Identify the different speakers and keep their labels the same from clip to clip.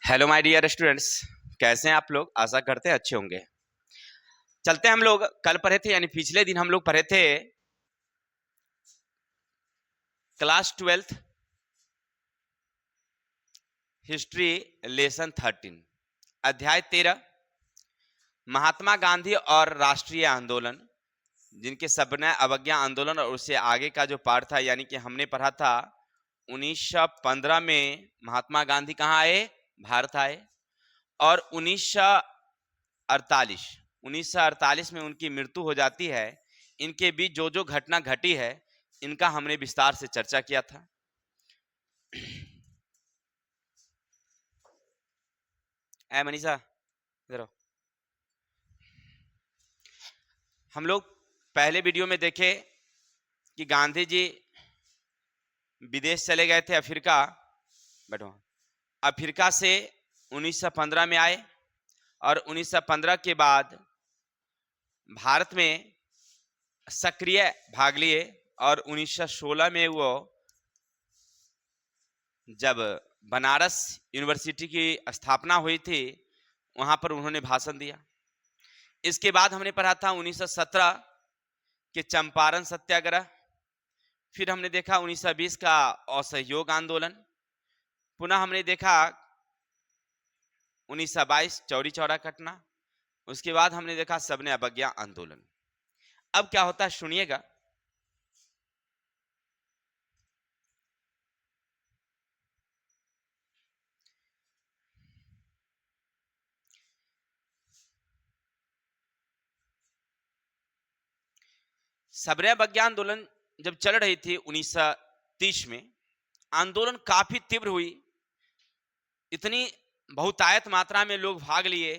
Speaker 1: Hello my dear students, कैसे हैं आप लोग। आशा करते हैं अच्छे होंगे। चलते हैं, हम लोग कल पढ़े थे, यानी पिछले दिन हम लोग पढ़े थे क्लास 12th हिस्ट्री लेसन 13 अध्याय 13 महात्मा गांधी और राष्ट्रीय आंदोलन, जिनके सविनय अवज्ञा आंदोलन, और उससे आगे का जो पार्ट था, यानी कि हमने पढ़ा था 1915 में महात्मा गांधी कहाँ आए, भारत आए, और 1948 में उनकी मृत्यु हो जाती है। इनके बीच जो जो घटना घटी है, इनका हमने विस्तार से चर्चा किया था। ऐ मनीषा, इधर आओ। हम लोग पहले वीडियो में देखे कि गांधी जी विदेश चले गए थे, अफ्रीका। बैठो। अफ्रीका से 1915 में आए, और 1915 के बाद भारत में सक्रिय भाग लिए, और 1916 में वो जब बनारस यूनिवर्सिटी की स्थापना हुई थी, वहां पर उन्होंने भाषण दिया। इसके बाद हमने पढ़ा था 1917 के चंपारण सत्याग्रह, फिर हमने देखा 1920 का असहयोग आंदोलन, पुनः हमने देखा 1922 चौरी चौरा घटना, उसके बाद हमने देखा सविनय अवज्ञा आंदोलन। अब क्या होता है सुनिएगा। सविनय अवज्ञा आंदोलन जब चल रही थी 1930 में, आंदोलन काफी तीव्र हुई। इतनी बहुतायत मात्रा में लोग भाग लिए,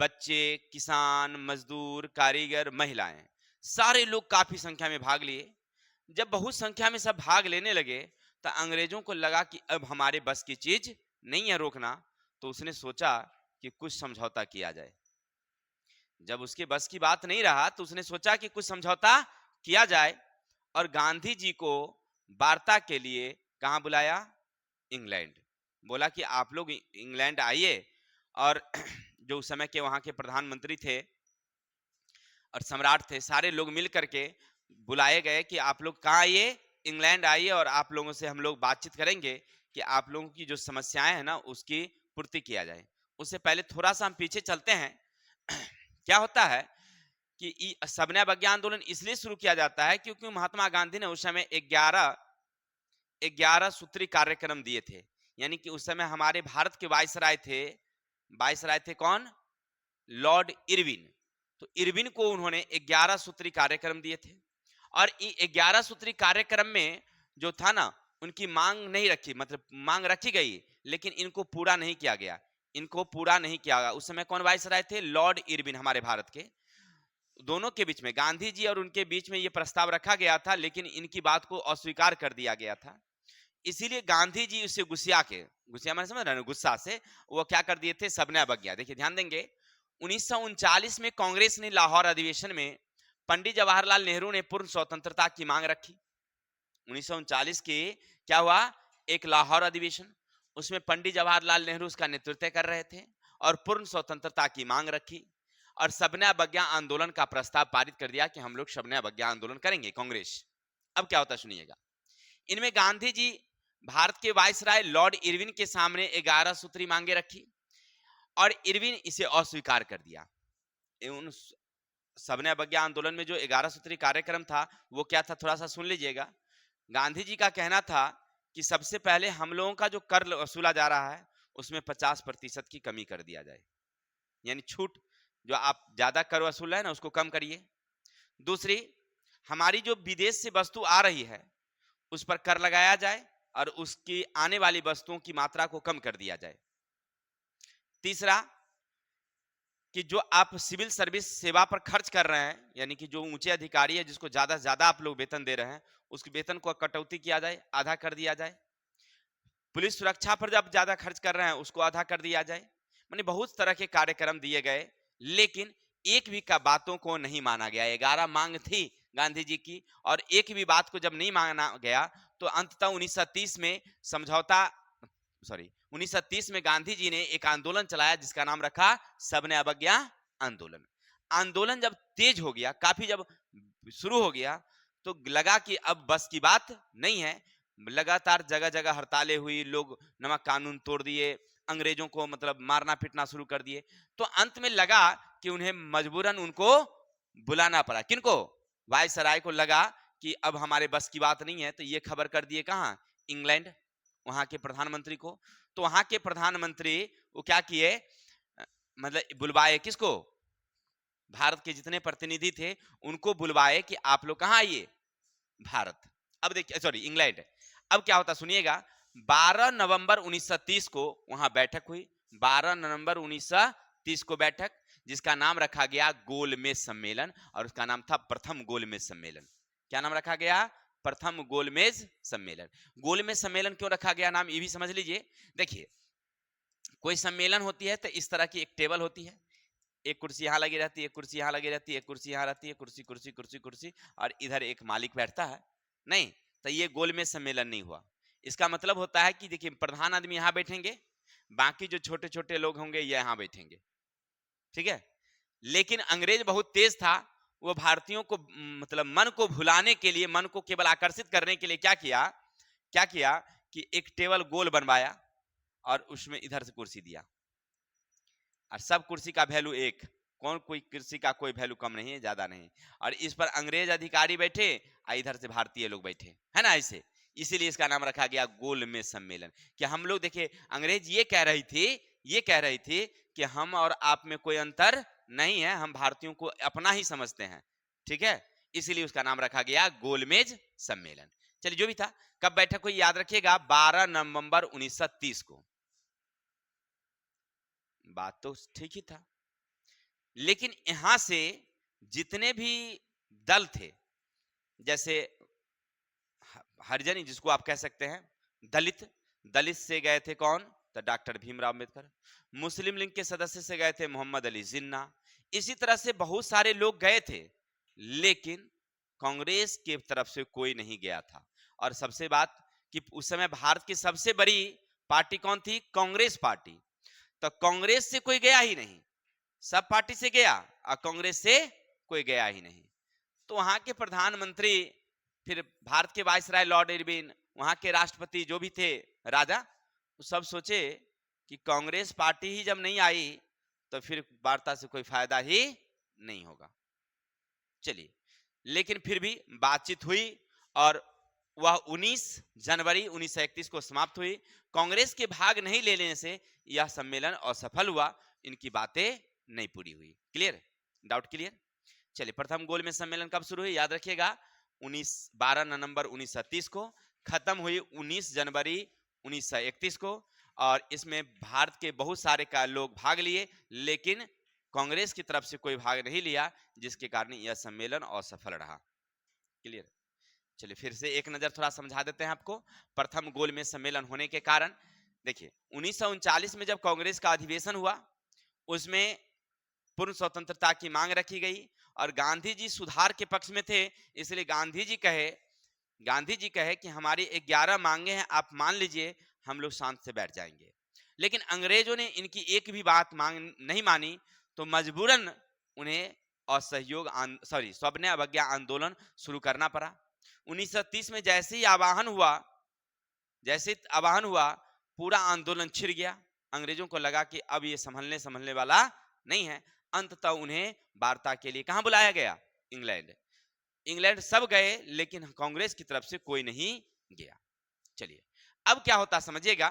Speaker 1: बच्चे, किसान, मजदूर, कारीगर, महिलाएं, सारे लोग काफी संख्या में भाग लिए। जब बहुत संख्या में सब भाग लेने लगे, तो अंग्रेजों को लगा कि अब हमारे बस की चीज नहीं है रोकना, तो उसने सोचा कि कुछ समझौता किया जाए। जब उसके बस की बात नहीं रहा, तो उसने सोचा कि कुछ समझौता किया जाए, और गांधी जी को वार्ता के लिए कहां बुलाया, इंग्लैंड। बोला कि आप लोग इंग्लैंड आइए, और जो उस समय के वहां के प्रधानमंत्री थे और सम्राट थे, सारे लोग मिल करके बुलाए गए कि आप लोग कहाँ आइए, इंग्लैंड आइए, और आप लोगों से हम लोग बातचीत करेंगे कि आप लोगों की जो समस्याएं हैं ना, उसकी पूर्ति किया जाए। उससे पहले थोड़ा सा हम पीछे चलते हैं। क्या होता है कि सविनय अवज्ञा आंदोलन इसलिए शुरू किया जाता है क्योंकि महात्मा गांधी ने उस समय 11 सूत्री कार्यक्रम दिए थे। यानी कि उस समय हमारे भारत के वायसराय थे कौन, लॉर्ड इरविन। तो इरविन को उन्होंने 11 सूत्री कार्यक्रम दिए थे, और 11 सूत्री कार्यक्रम में जो था ना, उनकी मांग नहीं रखी, मतलब मांग रखी गई, लेकिन इनको पूरा नहीं किया गया। उस समय कौन वायसराय थे, लॉर्ड इरविन, हमारे भारत के। दोनों के बीच में, गांधी जी और उनके बीच में यह प्रस्ताव रखा गया था, लेकिन इनकी बात को अस्वीकार कर दिया गया था। इसीलिए गांधी जी उसे गुस्सा मैंने समझ रहे हैं, गुस्सा से वो क्या कर दिए थे, सविनय अवज्ञा। देखिए ध्यान देंगे, 1939 में कांग्रेस ने लाहौर अधिवेशन में पंडित जवाहरलाल नेहरू ने पूर्ण स्वतंत्रता की मांग रखी। 1939 के क्या हुआ, एक लाहौर अधिवेशन, उसमें पंडित जवाहरलाल नेहरू उसका नेतृत्व कर रहे थे, और पूर्ण स्वतंत्रता की मांग रखी, और सविनय अवज्ञा आंदोलन का प्रस्ताव पारित कर दिया कि हम लोग सविनय अवज्ञा आंदोलन करेंगे, कांग्रेस। अब क्या होता सुनिएगा। इनमें गांधी जी भारत के वायसराय लॉर्ड इरविन के सामने 11 सूत्री मांगे रखी, और इरविन इसे अस्वीकार कर दिया। उन सविनय अवज्ञा आंदोलन में जो 11 सूत्री कार्यक्रम था, वो क्या था, थोड़ा सा सुन लीजिएगा। गांधी जी का कहना था कि सबसे पहले हम लोगों का जो कर वसूला जा रहा है, उसमें 50% की कमी कर दिया जाए, यानी छूट, जो आप ज्यादा कर वसूल है ना, उसको कम करिए। दूसरी, हमारी जो विदेश से वस्तु आ रही है, उस पर कर लगाया जाए, और उसकी आने वाली वस्तुओं की मात्रा को कम कर दिया जाए। तीसरा, कि जो आप सिविल सर्विस सेवा पर खर्च कर रहे हैं, यानी कि जो ऊंचे अधिकारी है, जिसको ज्यादा से ज्यादा आप लोग वेतन दे रहे हैं, उसके वेतन को कटौती किया जाए, आधा कर दिया जाए। पुलिस सुरक्षा पर जब ज्यादा खर्च कर रहे हैं, उसको आधा कर दिया जाए। माने बहुत तरह के कार्यक्रम दिए गए, लेकिन एक भी का बातों को नहीं माना गया। 11 मांग थी गांधी जी की, और एक भी बात को जब नहीं माना गया, तो अंततः 1930 में समझौता 1930 में गांधी जी ने एक आंदोलन चलाया जिसका नाम रखा सबने अवज्ञा आंदोलन। आंदोलन जब तेज हो गया, काफी जब शुरू हो गया, तो लगा कि अब बस की बात नहीं है। लगातार जगह जगह हड़तालें हुई, लोग नमक कानून तोड़ दिए, अंग्रेजों को मतलब मारना पीटना शुरू कर दिए। तो अंत में लगा कि उन्हें मजबूरन उनको बुलाना पड़ा। किनको? वायसराय को लगा कि अब हमारे बस की बात नहीं है, तो ये खबर कर दिए कहां? इंग्लैंड, वहां के प्रधानमंत्री को। तो वहां के प्रधानमंत्री वो क्या किए, मतलब बुलवाए किसको? भारत के जितने प्रतिनिधि थे उनको बुलवाए कि आप लोग कहां आइए? भारत। अब देखिए, सॉरी इंग्लैंड। अब क्या होता सुनिएगा, 12 नवंबर 1930 को वहां बैठक हुई। 12 नवंबर 1930 को बैठक, जिसका नाम रखा गया गोलमेज सम्मेलन, और उसका नाम था प्रथम गोलमेज सम्मेलन। क्या नाम रखा गया? प्रथम गोलमेज सम्मेलन। गोलमेज सम्मेलन क्यों रखा गया नाम, ये भी समझ लीजिए। देखिए, कोई सम्मेलन होती है तो इस तरह की एक टेबल होती है, एक कुर्सी यहाँ लगी रहती है, एक कुर्सी यहाँ लगी रहती है, एक कुर्सी यहाँ रहती है, कुर्सी कुर्सी कुर्सी कुर्सी, और इधर एक मालिक बैठता है। नहीं, तो ये गोलमेज सम्मेलन नहीं हुआ। इसका मतलब होता है कि देखिए, प्रधान आदमी यहाँ बैठेंगे, बाकी जो छोटे छोटे लोग होंगे ये यहाँ बैठेंगे, ठीक है। लेकिन अंग्रेज बहुत तेज था, वो भारतीयों को मतलब मन को भुलाने के लिए, मन को केवल आकर्षित करने के लिए क्या किया कि एक टेबल गोल बनवाया और उसमें इधर से कुर्सी दिया, और सब कुर्सी का वैल्यू एक, कोई कुर्सी का कोई वैल्यू कम नहीं है, ज्यादा नहीं। और इस पर अंग्रेज अधिकारी बैठे और इधर से भारतीय लोग बैठे, है ना, ऐसे। इसीलिए इसका नाम रखा गया गोलमेज सम्मेलन। कि हम लोग देखिए, अंग्रेज ये कह रही थी कि हम और आप में कोई अंतर नहीं है, हम भारतीयों को अपना ही समझते हैं, ठीक है। इसीलिए उसका नाम रखा गया गोलमेज सम्मेलन। चलिए, जो भी था, कब बैठक हुई याद रखिएगा, 12 नवंबर 1930 को। बात तो ठीक ही था, लेकिन यहां से जितने भी दल थे, जैसे हरिजन जिसको आप कह सकते हैं, दलित, दलित से गए थे कौन? तो डॉक्टर भीमराव अंबेडकर। मुस्लिम लीग के सदस्य से गए थे मोहम्मद अली जिन्ना। इसी तरह से बहुत सारे लोग गए थे, लेकिन कांग्रेस की तरफ से कोई नहीं गया था। और सबसे बात कि उस समय भारत की सबसे बड़ी पार्टी कौन थी? कांग्रेस पार्टी। तो कांग्रेस से कोई गया ही नहीं, सब पार्टी से गया और कांग्रेस से कोई गया ही नहीं। तो वहां के प्रधानमंत्री, फिर भारत के वायसराय लॉर्ड इरविन, वहां के राष्ट्रपति जो भी थे राजा, तो सब सोचे कि कांग्रेस पार्टी ही जब नहीं आई तो फिर वार्ता से कोई फायदा ही नहीं होगा। चलिए, लेकिन फिर भी बातचीत हुई और वह 19 जनवरी 1931 को समाप्त हुई। कांग्रेस के भाग नहीं लेने से यह सम्मेलन असफल हुआ, इनकी बातें नहीं पूरी हुई। क्लियर? Doubt clear? चलिए, प्रथम गोलमेज सम्मेलन कब शुरू हुई याद रखिएगा, 12 नवंबर 1930 को, खत्म हुई 19 जनवरी 1931 को। और इसमें भारत के बहुत सारे का लोग भाग लिए, लेकिन कांग्रेस की तरफ से कोई भाग नहीं लिया, जिसके कारण यह सम्मेलन असफल रहा। क्लियर? चलिए, फिर से एक नजर थोड़ा समझा देते हैं आपको प्रथम गोलमेज सम्मेलन होने के कारण। देखिए, 1939 में जब कांग्रेस का अधिवेशन हुआ, उसमें पूर्ण स्वतंत्रता की मांग रखी गई और गांधी जी सुधार के पक्ष में थे, इसलिए गांधी जी कहे कि हमारी 11 मांगे हैं, आप मान लीजिए, हम लोग शांत से बैठ जाएंगे। लेकिन अंग्रेजों ने इनकी एक भी बात नहीं मानी, तो मजबूरन उन्हें असहयोग सविनय अवज्ञा आंदोलन शुरू करना पड़ा। 1930 में जैसे ही आवाहन हुआ, पूरा आंदोलन छिड़ गया। अंग्रेजों को लगा कि अब ये संभलने वाला नहीं है। अंततः उन्हें वार्ता के लिए कहां बुलाया गया? इंग्लैंड सब गए, लेकिन कांग्रेस की तरफ से कोई नहीं गया। चलिए, अब क्या होता समझिएगा।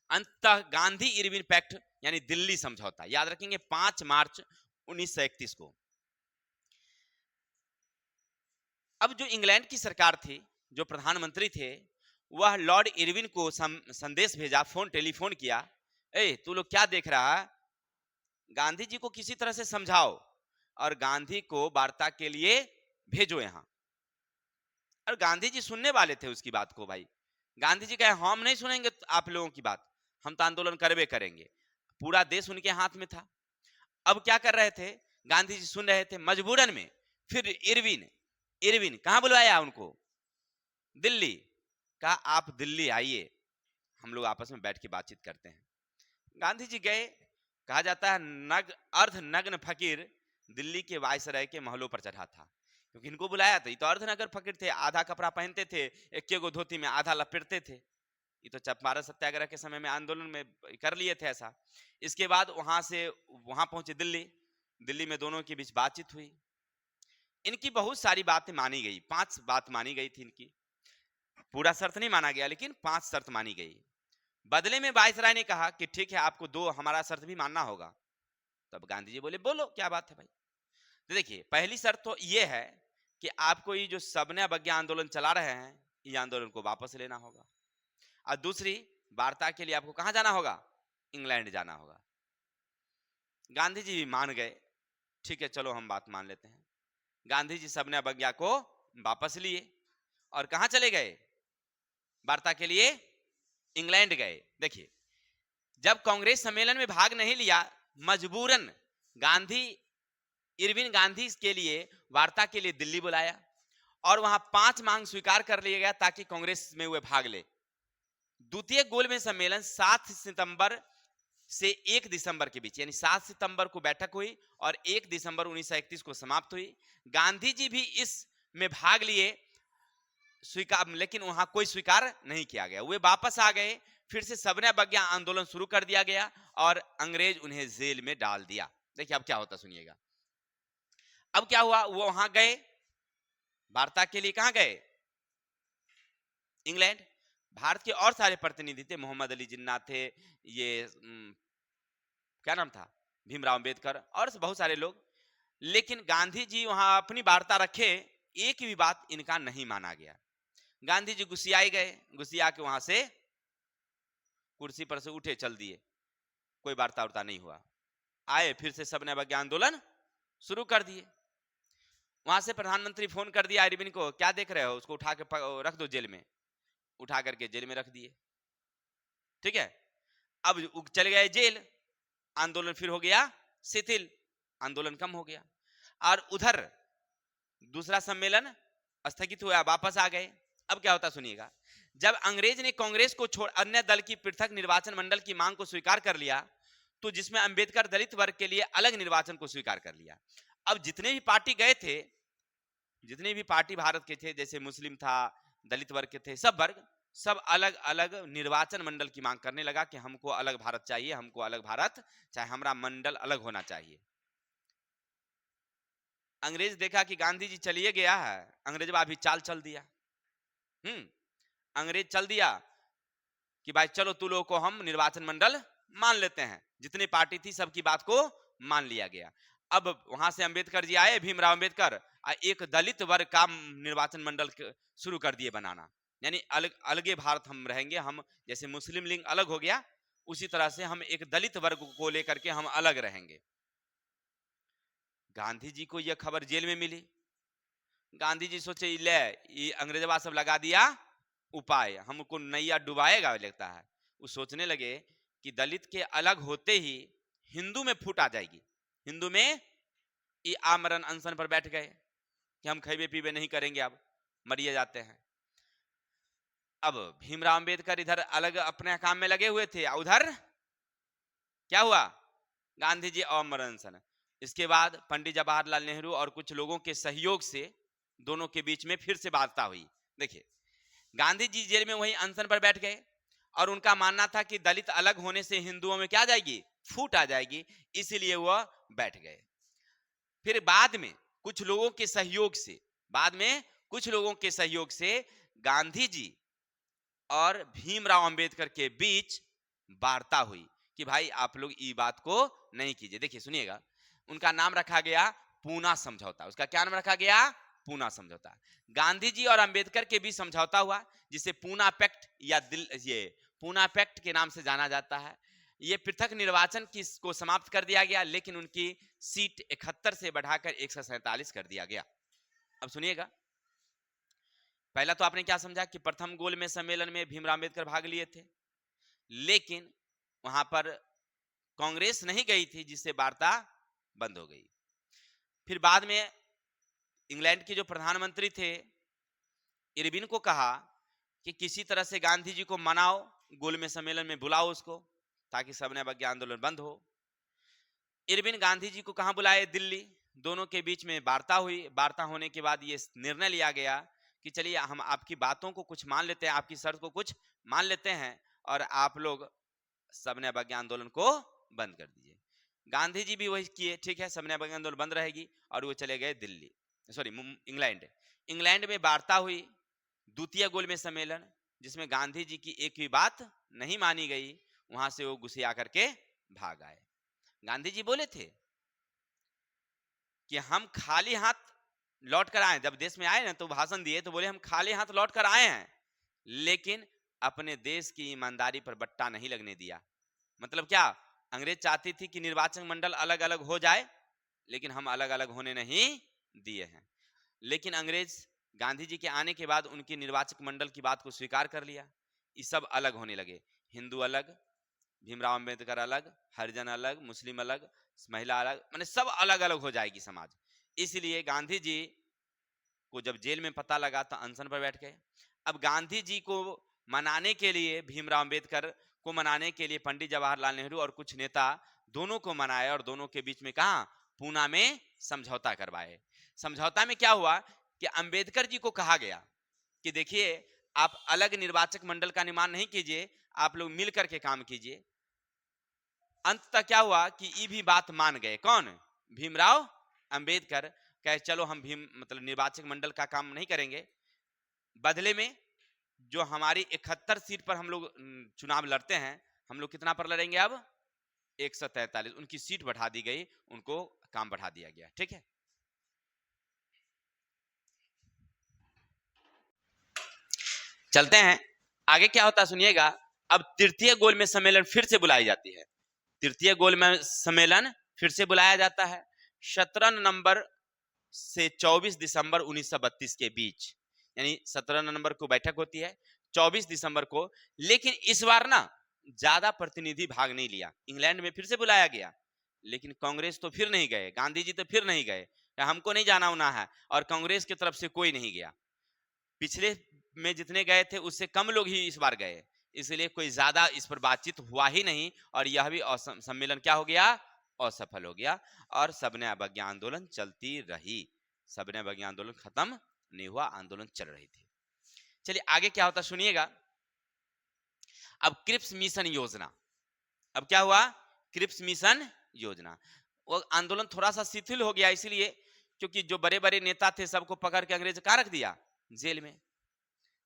Speaker 1: अंततः गांधी इरविन पैक्ट यानी दिल्ली समझौता, याद रखेंगे, 5 मार्च 1931 को। अब जो इंग्लैंड की सरकार थी, जो प्रधानमंत्री थे, वह लॉर्ड इरविन को संदेश भेजा, टेलीफोन किया, तू लोग क्या देख रहा है, गांधी जी को किसी तरह से समझाओ और गांधी को वार्ता के लिए भेजो यहां। और गांधी जी सुनने वाले थे उसकी बात को। भाई, गांधी जी कहे, हम नहीं सुनेंगे आप लोगों की बात, हम तो आंदोलन करवे करेंगे। पूरा देश उनके हाथ में था। अब क्या कर रहे थे? गांधी जी सुन रहे थे, मजबूरन में फिर इरविन कहां बुलाया उनको? दिल्ली। कहा, आप दिल्ली आइए, हम लोग आपस में बैठ के बातचीत करते हैं। गांधी जी गए, कहा जाता है अर्ध नग्न फकीर दिल्ली के वायसराय के महलों पर चढ़ा था, क्योंकि इनको बुलाया था। ये तो अर्ध नग्न फकीर थे, आधा कपड़ा पहनते थे, एक गो धोती में आधा लपेटते थे। ये तो चंपारण सत्याग्रह के समय में आंदोलन में कर लिए थे ऐसा। इसके बाद वहां से वहां पहुंचे दिल्ली। दिल्ली में दोनों के बीच बातचीत हुई। इनकी बहुत सारी बातें मानी गई, 5 बात मानी गई थी इनकी। पूरा शर्त नहीं माना गया, लेकिन 5 शर्त मानी गई। बदले में वायसराय ने कहा कि ठीक है, आपको 2 हमारा शर्त भी मानना होगा। तब गांधी जी बोले, बोलो क्या बात है भाई। तो देखिए, पहली शर्त तो ये है कि आपको ये जो सबने अवज्ञा आंदोलन चला रहे हैं, ये आंदोलन को वापस लेना होगा। और दूसरी, वार्ता के लिए आपको कहां जाना होगा? इंग्लैंड जाना होगा। गांधी जी भी मान गए, ठीक है चलो हम बात मान लेते हैं। गांधी जी सबने अवज्ञा को वापस लिए और कहां चले गए? वार्ता के लिए इंग्लैंड गए। देखिए, जब कांग्रेस सम्मेलन में भाग नहीं लिया, मजबूरन गांधी इरविन गांधी के लिए वार्ता के लिए दिल्ली बुलाया और वहां 5 मांग स्वीकार कर लिया गया ताकि कांग्रेस में वे भाग ले। द्वितीय गोलमेज सम्मेलन 7 सितंबर से 1 दिसंबर के बीच, यानी 7 सितंबर को बैठक हुई और 1 दिसंबर 1931 को समाप्त हुई। गांधी जी भी इस में भाग लिए, स्वीकार, लेकिन वहां कोई स्वीकार नहीं किया गया। वे वापस आ गए, फिर से सबने अवज्ञा आंदोलन शुरू कर दिया गया और अंग्रेज उन्हें जेल में डाल दिया। देखिए अब क्या होता सुनिएगा। अब क्या हुआ, वो वहां गए वार्ता के लिए। कहां गए? इंग्लैंड। भारत के और सारे प्रतिनिधि थे, मोहम्मद अली जिन्ना थे, ये क्या नाम था, भीमराव अंबेडकर और बहुत सारे लोग। लेकिन गांधी जी वहां अपनी वार्ता रखे, एक भी बात इनका नहीं माना गया। गांधी जी गुस्सियाए गए, गुस्सिया के वहां से कुर्सी पर से उठे, चल दिए, कोई वार्ता वार्ता नहीं हुआ। आए, फिर से सबने अवज्ञा आंदोलन शुरू कर दिए। वहां से प्रधानमंत्री फोन कर दिया अरविंद को, क्या देख रहे हो, उसको उठा के रख दो जेल में। उठा करके जेल में रख दिए। ठीक है, अब चले गए जेल, आंदोलन फिर हो गया शिथिल, आंदोलन कम हो गया। और उधर दूसरा सम्मेलन स्थगित हुआ, वापस आ गए। अब क्या होता सुनिएगा। जब अंग्रेज ने कांग्रेस को छोड़ अन्य दल की पृथक निर्वाचन मंडल की मांग को स्वीकार कर लिया, तो जिसमें अंबेडकर दलित वर्ग के लिए अलग निर्वाचन को स्वीकार कर लिया। अब जितने भी पार्टी गए थे, जितने भी पार्टी भारत के थे, जैसे मुस्लिम था, दलित वर्ग के थे, सब वर्ग, सब अलग अलग निर्वाचन मंडल की मांग करने लगा कि हमको अलग भारत चाहिए, हमको अलग भारत चाहे, हमारा मंडल अलग होना चाहिए। अंग्रेज देखा कि गांधी जी चलिए गया है, अंग्रेजवा भी चाल चल दिया। अंग्रेज चल दिया कि भाई चलो तू लोगों को हम निर्वाचन मंडल मान लेते हैं। जितनी पार्टी थी सबकी बात को मान लिया गया। अब वहां से अंबेडकर जी आए, भीमराव अंबेडकर, एक दलित वर्ग का निर्वाचन मंडल शुरू कर दिए बनाना, यानी अलग अलगे भारत हम रहेंगे। हम जैसे मुस्लिम लीग अलग हो गया, उसी तरह से हम एक दलित वर्ग को लेकर के हम अलग रहेंगे। गांधी जी को यह खबर जेल में मिली। गांधी जी सोचे, ले ये अंग्रेजवा सब लगा दिया उपाय, हमको नैया डुबाएगा लगता है। वो सोचने लगे कि दलित के अलग होते ही हिंदू में फूट आ जाएगी। हिंदू में ये आमरण अनशन पर बैठ गए कि हम खैबे पीबे नहीं करेंगे, अब मरिए जाते हैं। अब भीमराव अंबेडकर इधर अलग अपने काम में लगे हुए थे, उधर क्या हुआ, गांधी जी आमरण अनशन। इसके बाद पंडित जवाहरलाल नेहरू और कुछ लोगों के सहयोग से दोनों के बीच में फिर से वार्ता हुई। देखिए, गांधी जी जेल में वही अनशन पर बैठ गए और उनका मानना था कि दलित अलग होने से हिंदुओं में क्या आ जाएगी, फूट आ जाएगी, इसलिए वह बैठ गए। फिर बाद में कुछ लोगों के सहयोग से, बाद में कुछ लोगों के सहयोग से गांधी जी और भीमराव अंबेडकर के बीच वार्ता हुई कि भाई आप लोग ये बात को नहीं कीजिए। देखिए सुनिएगा, उनका नाम रखा गया पूना समझौता। उसका क्या नाम रखा गया? पूना समझौता। गांधी जी और अंबेडकर के बीच समझौता हुआ, जिसे पूना पैक्ट या ये पूना पैक्ट के नाम से जाना जाता है। ये पृथक निर्वाचन को समाप्त कर दिया गया, लेकिन उनकी सीट 71 से बढ़ाकर 147 कर दिया गया। अब सुनिएगा, पहला तो आपने क्या समझा कि प्रथम गोलमेज सम्मेलन में भीमराव अंबेडकर भाग लिए थे, लेकिन वहां पर कांग्रेस नहीं गई थी, जिससे वार्ता बंद हो गई। फिर बाद में इंग्लैंड के जो प्रधानमंत्री थे, इरविन को कहा कि किसी तरह से गांधी जी को मनाओ। गोल में सम्मेलन में बुलाओ उसको, ताकि सविनय अवज्ञा आंदोलन बंद हो। इरविन गांधी जी को कहां बुलाए? दिल्ली। दोनों के बीच में वार्ता हुई। वार्ता होने के बाद ये निर्णय लिया गया कि चलिए हम आपकी बातों को कुछ मान लेते हैं, आपकी शर्त को कुछ मान लेते हैं, और आप लोग सविनय अवज्ञा आंदोलन को बंद कर दीजिए। गांधी जी भी वही किए, ठीक है, सविनय अवज्ञा आंदोलन बंद रहेगी, और वो चले गए दिल्ली, सॉरी इंग्लैंड। इंग्लैंड में वार्ता हुई, द्वितीय गोल में सम्मेलन, जिसमें गांधी जी की एक भी बात नहीं मानी गई। वहां से वो गुस्से आकर के भाग आए। गांधी जी बोले थे कि हम खाली हाथ लौट कर आए। जब देश में आए ना तो भाषण दिए तो बोले हम खाली हाथ लौट कर आए हैं, लेकिन अपने देश की ईमानदारी पर बट्टा नहीं लगने दिया। मतलब क्या? अंग्रेज चाहती थी कि निर्वाचन मंडल अलग अलग हो जाए, लेकिन हम अलग अलग होने नहीं दिए हैं। लेकिन अंग्रेज गांधी जी के आने के बाद उनकी निर्वाचक मंडल की बात को स्वीकार कर लिया। ये सब अलग होने लगे, हिंदू अलग, भीमराव अंबेडकर अलग, हरिजन अलग, मुस्लिम अलग, महिला अलग, माने सब अलग अलग हो जाएगी समाज। इसलिए गांधी जी को जब जेल में पता लगा तो अनशन पर बैठ गए। अब गांधी जी को मनाने के लिए, भीमराव अंबेडकर को मनाने के लिए पंडित जवाहरलाल नेहरू और कुछ नेता दोनों को मनाए, और दोनों के बीच में कहा, पूना में समझौता करवाए। समझौता में क्या हुआ कि अंबेडकर जी को कहा गया कि देखिए आप अलग निर्वाचक मंडल का निर्माण नहीं कीजिए, आप लोग मिल करके काम कीजिए। अंततः क्या हुआ कि ये भी बात मान गए। कौन? भीमराव अंबेडकर। कहे चलो हम मतलब निर्वाचक मंडल का काम नहीं करेंगे, बदले में जो हमारी 71 सीट पर हम लोग चुनाव लड़ते हैं, हम लोग कितना पर लड़ेंगे? अब 143। उनकी सीट बढ़ा दी गई, उनको काम बढ़ा दिया गया। ठीक है, चलते हैं आगे। क्या होता सुनिएगा। अब तृतीय गोल में सम्मेलन फिर से बुलाई जाती है। तृतीय गोल में सम्मेलन फिर से बुलाया जाता है 17 नवंबर से 24 दिसंबर 1932 के बीच, यानी 17 नवंबर को बैठक होती है, 24 दिसंबर को। लेकिन इस बार ना ज्यादा प्रतिनिधि भाग नहीं लिया। इंग्लैंड में फिर से बुलाया गया, लेकिन कांग्रेस तो फिर नहीं गए, गांधी जी तो फिर नहीं गए, हमको नहीं जाना होना है, और कांग्रेस की तरफ से कोई नहीं गया। पिछले में जितने गए थे उससे कम लोग ही इस बार गए, इसलिए कोई ज्यादा इस पर बातचीत हुआ ही नहीं, और यह भी सम्मेलन क्या हो गया? असफल हो गया, और सविनय अवज्ञा आंदोलन चलती रही। सविनय अवज्ञा आंदोलन खत्म नहीं हुआ, आंदोलन चल रही थी। चलिए आगे क्या होता सुनिएगा। अब क्रिप्स मिशन योजना, अब क्या हुआ? क्रिप्स मिशन योजना, वो आंदोलन थोड़ा सा शिथिल हो गया, इसलिए क्योंकि जो बड़े बड़े नेता थे सबको पकड़ के अंग्रेज कहाँ रख दिया? जेल में।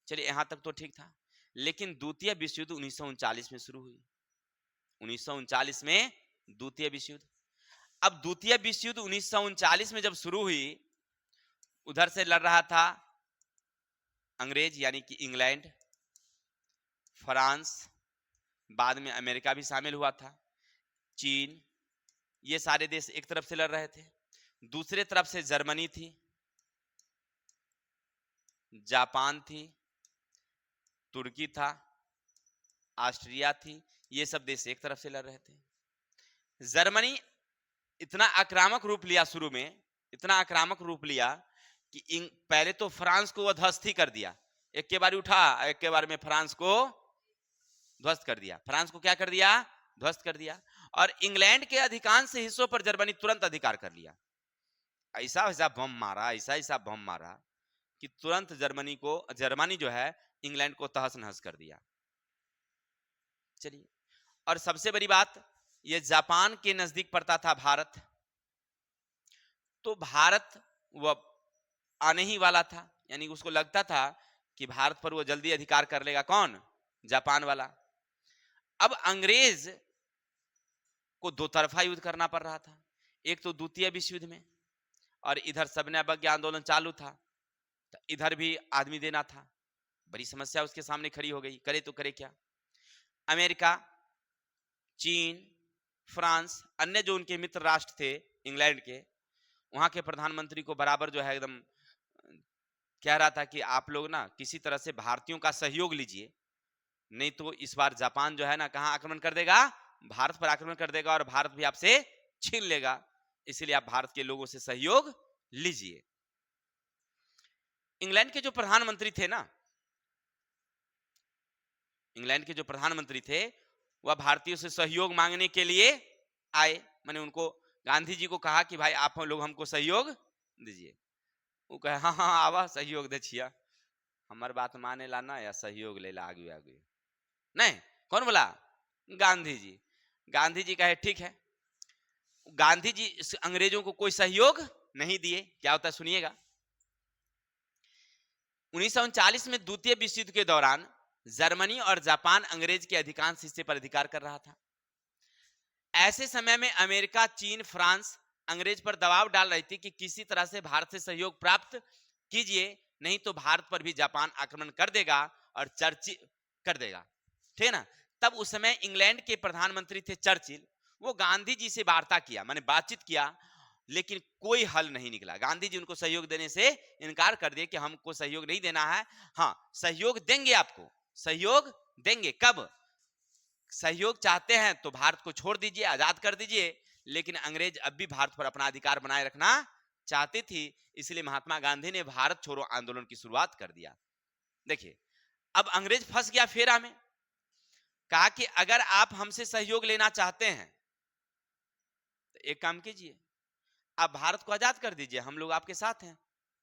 Speaker 1: चलिए यहां तक तो ठीक था, लेकिन द्वितीय विश्व युद्ध 1939 में शुरू हुई। 1939 में द्वितीय विश्व युद्ध। अब द्वितीय विश्व युद्ध 1939 में जब शुरू हुई, उधर से लड़ रहा था अंग्रेज यानी कि इंग्लैंड, फ्रांस, बाद में अमेरिका भी शामिल हुआ था, चीन, ये सारे देश एक तरफ से लड़ रहे थे। दूसरे तरफ से जर्मनी थी, जापान थी, तुर्की था, ऑस्ट्रिया थी, ये सब देश एक तरफ से लड़ रहे थे। जर्मनी इतना आक्रामक रूप लिया, शुरू में इतना आक्रामक रूप लिया कि पहले तो फ्रांस को वह ध्वस्त ही कर दिया, एक के बार उठा, एक के बार में फ्रांस को ध्वस्त कर दिया। फ्रांस को क्या कर दिया? ध्वस्त कर दिया। और इंग्लैंड के अधिकांश हिस्सों पर जर्मनी तुरंत अधिकार कर लिया। ऐसा ऐसा बम मारा, ऐसा ऐसा बम मारा कि तुरंत जर्मनी जो है इंग्लैंड को तहस नहस कर दिया। चलिए, और सबसे बड़ी बात, ये जापान के नजदीक पड़ता था भारत, तो भारत वह आने ही वाला था, यानी उसको लगता था कि भारत पर वो जल्दी अधिकार कर लेगा। कौन? जापान वाला। अब अंग्रेज को दो तरफा युद्ध करना पड़ रहा था, एक तो द्वितीय विश्व युद्ध में, और इधर सविनय अवज्ञा आंदोलन चालू था, तो इधर भी आदमी देना था। बड़ी समस्या उसके सामने खड़ी हो गई, करे तो करे क्या? अमेरिका, चीन, फ्रांस, अन्य जो उनके मित्र राष्ट्र थे इंग्लैंड के, वहां के प्रधानमंत्री को बराबर जो है एकदम कह रहा था कि आप लोग ना किसी तरह से भारतीयों का सहयोग लीजिए, नहीं तो इस बार जापान जो है ना कहां आक्रमण कर देगा? भारत पर आक्रमण कर देगा, और भारत भी आपसे छीन लेगा, इसलिए आप भारत के लोगों से सहयोग लीजिए। इंग्लैंड के जो प्रधानमंत्री थे ना, इंग्लैंड के जो प्रधानमंत्री थे वह भारतीयों से सहयोग मांगने के लिए आए। मैंने उनको, गांधी जी को कहा कि भाई आप लोग हमको सहयोग दीजिए। वो कहे हाँ हाँ आवा सहयोग दे छिया, हमार बात माने ला ना या सहयोग ले ला आगे आगे। नहीं, कौन बोला? गांधी जी। गांधी जी कहे ठीक है। गांधी जी अंग्रेजों को कोई सहयोग नहीं दिए। क्या होता है सुनिएगा। 1939 में द्वितीय विश्व युद्ध के दौरान जर्मनी और जापान अंग्रेज के अधिकांश हिस्से पर अधिकार कर रहा था। ऐसे समय में अमेरिका, चीन, फ्रांस अंग्रेज पर दबाव डाल रही थी कि किसी तरह से भारत से सहयोग प्राप्त कीजिए, नहीं तो भारत पर भी जापान आक्रमण कर देगा और चर्चिल कर देगा। ठीक है ना। तब उस समय इंग्लैंड के प्रधानमंत्री थे चर्चिल। वो गांधी जी से वार्ता किया, माने बातचीत किया, लेकिन कोई हल नहीं निकला। गांधी जी उनको सहयोग देने से इनकार कर दिए कि हमको सहयोग नहीं देना है। हाँ सहयोग देंगे, आपको सहयोग देंगे। कब? सहयोग चाहते हैं तो भारत को छोड़ दीजिए, आजाद कर दीजिए। लेकिन अंग्रेज अब भी भारत पर अपना अधिकार बनाए रखना चाहती थी, इसलिए महात्मा गांधी ने भारत छोड़ो आंदोलन की शुरुआत कर दिया। देखिए अब अंग्रेज फंस गया फेरा में। कहा कि अगर आप हमसे सहयोग लेना चाहते हैं तो एक काम कीजिए, आप भारत को आजाद कर दीजिए, हम लोग आपके साथ हैं।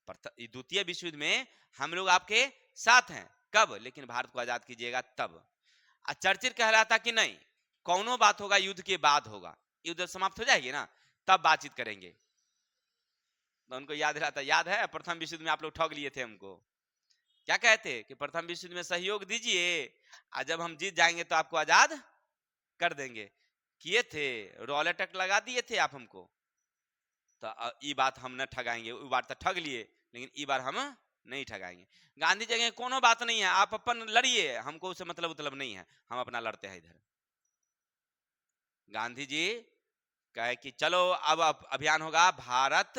Speaker 1: द्वितीय विश्व युद्ध में हम लोग आपके साथ हैं। कब? लेकिन भारत को आजाद कीजिएगा तब। चर्चिल कह रहा था कि नहीं, कौनो बात होगा युद्ध के बाद होगा, युद्ध समाप्त हो जाएगी ना तब बातचीत करेंगे। तो उनको याद रहा था, याद है प्रथम विश्व युद्ध में आप लोग ठग लिए थे हमको। क्या कहते कि प्रथम विश्व युद्ध में सहयोग दीजिए और जब हम जीत जाएंगे तो आपको आजाद कर देंगे। किए थे, रॉलेटक लगा दिए थे आप हमको। तो ये बात हम न ठगाएंगे, वो बार तो ठग लिए, लेकिन ये बार हम नहीं ठगाएंगे। गांधी जी कोनो बात नहीं है, आप अपन लड़िए, हमको उससे मतलब नहीं है, हम अपना लड़ते हैं इधर। गांधी जी कहे कि चलो अब अभियान होगा भारत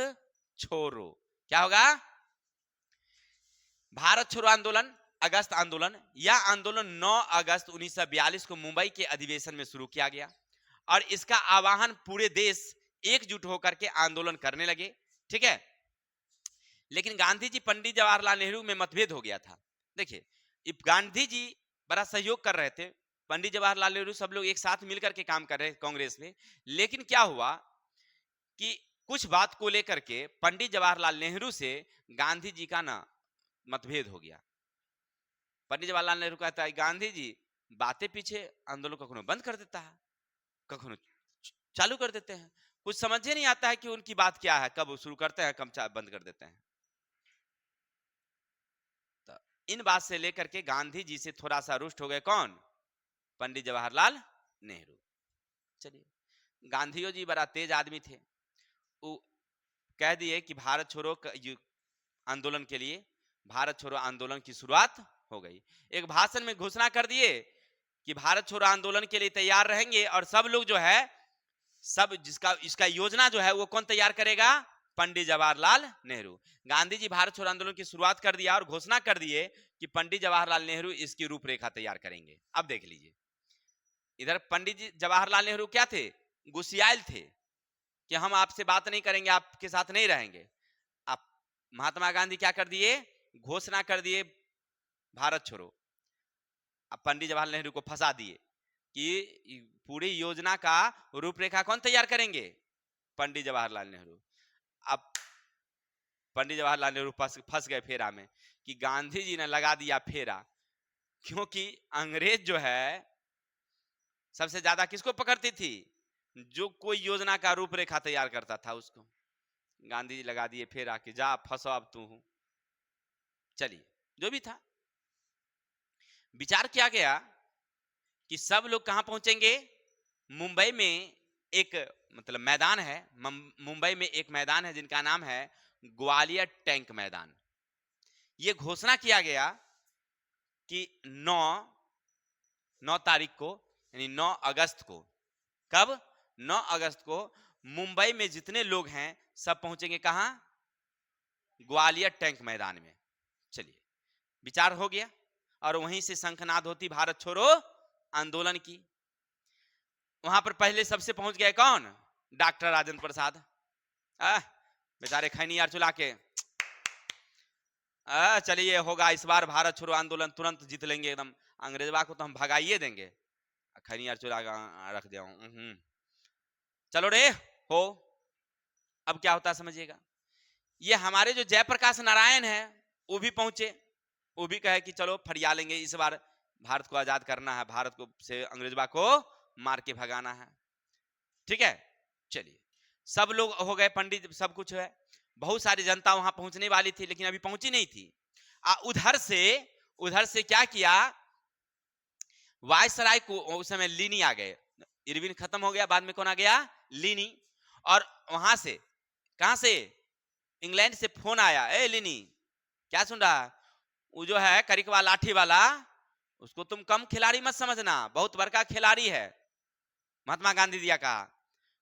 Speaker 1: छोड़ो। क्या होगा? भारत छोड़ो आंदोलन, अगस्त आंदोलन। यह आंदोलन 9 अगस्त 1942 को मुंबई के अधिवेशन में शुरू किया गया और इसका आह्वान पूरे देश एकजुट होकर के आंदोलन करने लगे। ठीक है। लेकिन गांधी जी पंडित जवाहरलाल नेहरू में मतभेद हो गया था। देखिए गांधी जी बड़ा सहयोग कर रहे थे, पंडित जवाहरलाल नेहरू सब लोग एक साथ मिलकर के काम कर रहे कांग्रेस में। लेकिन क्या हुआ कि कुछ बात को लेकर के पंडित जवाहरलाल नेहरू से गांधी जी का ना मतभेद हो गया। पंडित जवाहरलाल नेहरू कहता है गांधी जी बातें पीछे आंदोलन कखनो बंद कर देता है, कखनो चालू कर देते हैं, कुछ समझ ही नहीं आता है कि उनकी बात क्या है, कब शुरू करते हैं कब बंद कर देते हैं। तो इन बात से लेकर के गांधी जी से थोड़ा सा रुष्ट हो गए कौन? पंडित जवाहरलाल नेहरू। चलिए गांधी जी बड़ा तेज आदमी थे, वो कह दिए कि भारत छोड़ो आंदोलन के लिए, भारत छोड़ो आंदोलन की शुरुआत हो गई। एक भाषण में घोषणा कर दिए कि भारत छोड़ो आंदोलन के लिए तैयार रहेंगे और सब लोग जो है, सब जिसका इसका योजना जो है वो कौन तैयार करेगा? पंडित जवाहरलाल नेहरू। गांधी जी भारत छोड़ो आंदोलन की शुरुआत कर दिया और घोषणा कर दिए कि पंडित जवाहरलाल नेहरू इसकी रूपरेखा तैयार करेंगे। अब देख लीजिए, इधर पंडित जवाहरलाल नेहरू क्या थे? गुस्सियाल थे कि हम आपसे बात नहीं करेंगे, आपके साथ नहीं रहेंगे। आप महात्मा गांधी क्या कर दिए? घोषणा कर दिए भारत छोड़ो। अब पंडित जवाहरलाल नेहरू को फंसा दिए कि पूरी योजना का रूपरेखा कौन तैयार करेंगे? पंडित जवाहरलाल नेहरू। अब पंडित जवाहरलाल नेहरू फंस गए फेरा में कि गांधी जी ने लगा दिया फेरा, क्योंकि अंग्रेज जो है सबसे ज्यादा किसको पकड़ती थी? जो कोई योजना का रूपरेखा तैयार करता था उसको। गांधी जी लगा दिए फेरा कि जा फंसो अब तू। चलिए जो भी था, विचार किया गया कि सब लोग कहां पहुंचेंगे? मुंबई में एक मतलब मैदान है, मुंबई में एक मैदान है जिनका नाम है ग्वालियर टैंक मैदान। यह घोषणा किया गया कि 9 तारीख को, यानी 9 अगस्त को, कब? 9 अगस्त को मुंबई में जितने लोग हैं सब पहुंचेंगे कहां? ग्वालियर टैंक मैदान में। चलिए विचार हो गया और वहीं से शंखनाद होती भारत छोड़ो आंदोलन की। वहां पर पहले सबसे पहुंच गए कौन? डॉक्टर राजेंद्र प्रसाद। बेचारे खैनी यार चुला के चलिए होगा इस बार भारत छोड़ो आंदोलन, तुरंत जीत लेंगे एकदम, अंग्रेजवा को तो हम भगाइए देंगे। खनियार चुरा रख दिया। चलो रे हो। अब क्या होता है समझिएगा, ये हमारे जो जयप्रकाश नारायण है वो भी पहुंचे, वो भी कहे कि चलो फरिया लेंगे, इस बार भारत को आजाद करना है, भारत को से अंग्रेजवा को मार के भगाना है। ठीक है, चलिए सब लोग हो गए, पंडित सब कुछ है, बहुत सारी जनता वहां पहुंचने वाली थी लेकिन अभी पहुंची नहीं थी। उधर से क्या किया, वायसराय को उस समय लीनी आ गए, इरविन खत्म हो गया, बाद में कौन आ गया, लीनी। और वहां से कहां से, इंग्लैंड से फोन आया, ए लीनी क्या सुन रहा है, वो जो है करिकवा लाठी वाला, उसको तुम कम खिलाड़ी मत समझना, बहुत बड़का खिलाड़ी है। महात्मा गांधी जी का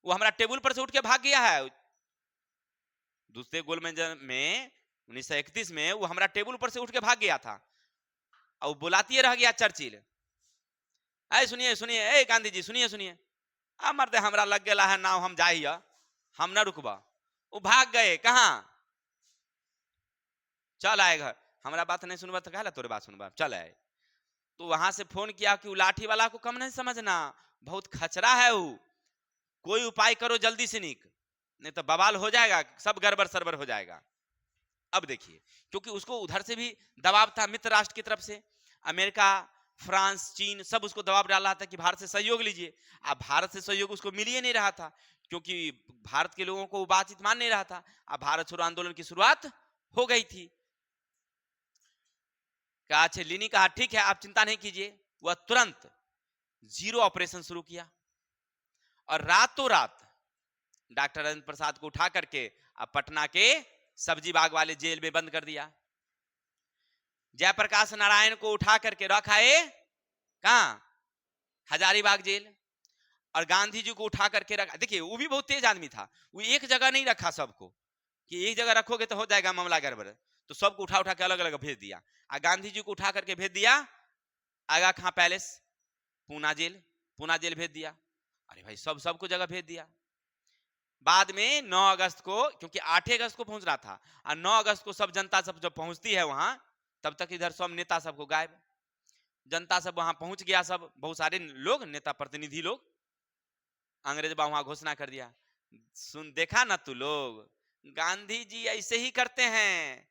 Speaker 1: वो हमारा टेबल पर से उठ के भाग गया है, दूसरे गोलमेज में 1931 में वो हमारा टेबल पर से उठ के भाग गया था, और बुलाती रह गया चर्चिल, ऐ सुनिए सुनिए, ए गांधी जी सुनिए सुनिए, आ मरते हमरा लग गया है नाव, हम जाइए, हम ना रुकबा। वो भाग गए कहाँ, चल आए घर, हमारा बात नहीं सुनबा तो कहला तोरे बात सुनबा, चल आए। तो वहां से फोन किया कि वो लाठी वाला को कम नहीं समझना, बहुत खचरा है वो, कोई उपाय करो जल्दी से निक, नहीं तो बवाल हो जाएगा, सब गड़बड़ सरबर हो जाएगा। अब देखिए, क्योंकि उसको उधर से भी दबाव था मित्र राष्ट्र की तरफ से, अमेरिका, फ्रांस, चीन सब उसको दबाव डाल रहा था कि भारत से सहयोग लीजिए। अब भारत से सहयोग उसको मिल ही नहीं रहा था, क्योंकि भारत के लोगों को वो बातचीत मान नहीं रहा था। अब भारत छोड़ो आंदोलन की शुरुआत हो गई थी। कहा, अच्छा लीनी कहा ठीक है आप चिंता नहीं कीजिए, वह तुरंत जीरो ऑपरेशन शुरू किया, और रातों रात डॉक्टर राजेंद्र प्रसाद को उठा करके अब पटना के सब्जी बाग वाले जेल में बंद कर दिया। जयप्रकाश नारायण को उठा करके रखा है कहां, हजारीबाग जेल, और गांधी जी को उठा करके रखा। देखिए वो भी बहुत तेज आदमी था, वो एक जगह नहीं रखा सबको, कि एक जगह रखोगे तो हो जाएगा मामला गड़बड़, तो सबको उठा उठा के अलग अलग भेज दिया। और गांधी जी को उठा करके भेज दिया आगा खां पैलेस, पूना जेल भेज दिया। अरे भाई सबको जगह भेज दिया। बाद में 9 अगस्त को, क्योंकि 8 अगस्त को पहुंच रहा था, और 9 अगस्त को सब जनता सब जब पहुंचती है वहां, तब तक इधर सब नेता सबको गायब, जनता सब वहां पहुंच गया, सब बहुत सारे लोग, नेता प्रतिनिधि लोग। अंग्रेज वहां घोषणा कर दिया, सुन देखा ना तू लोग, गांधी जी ऐसे ही करते हैं,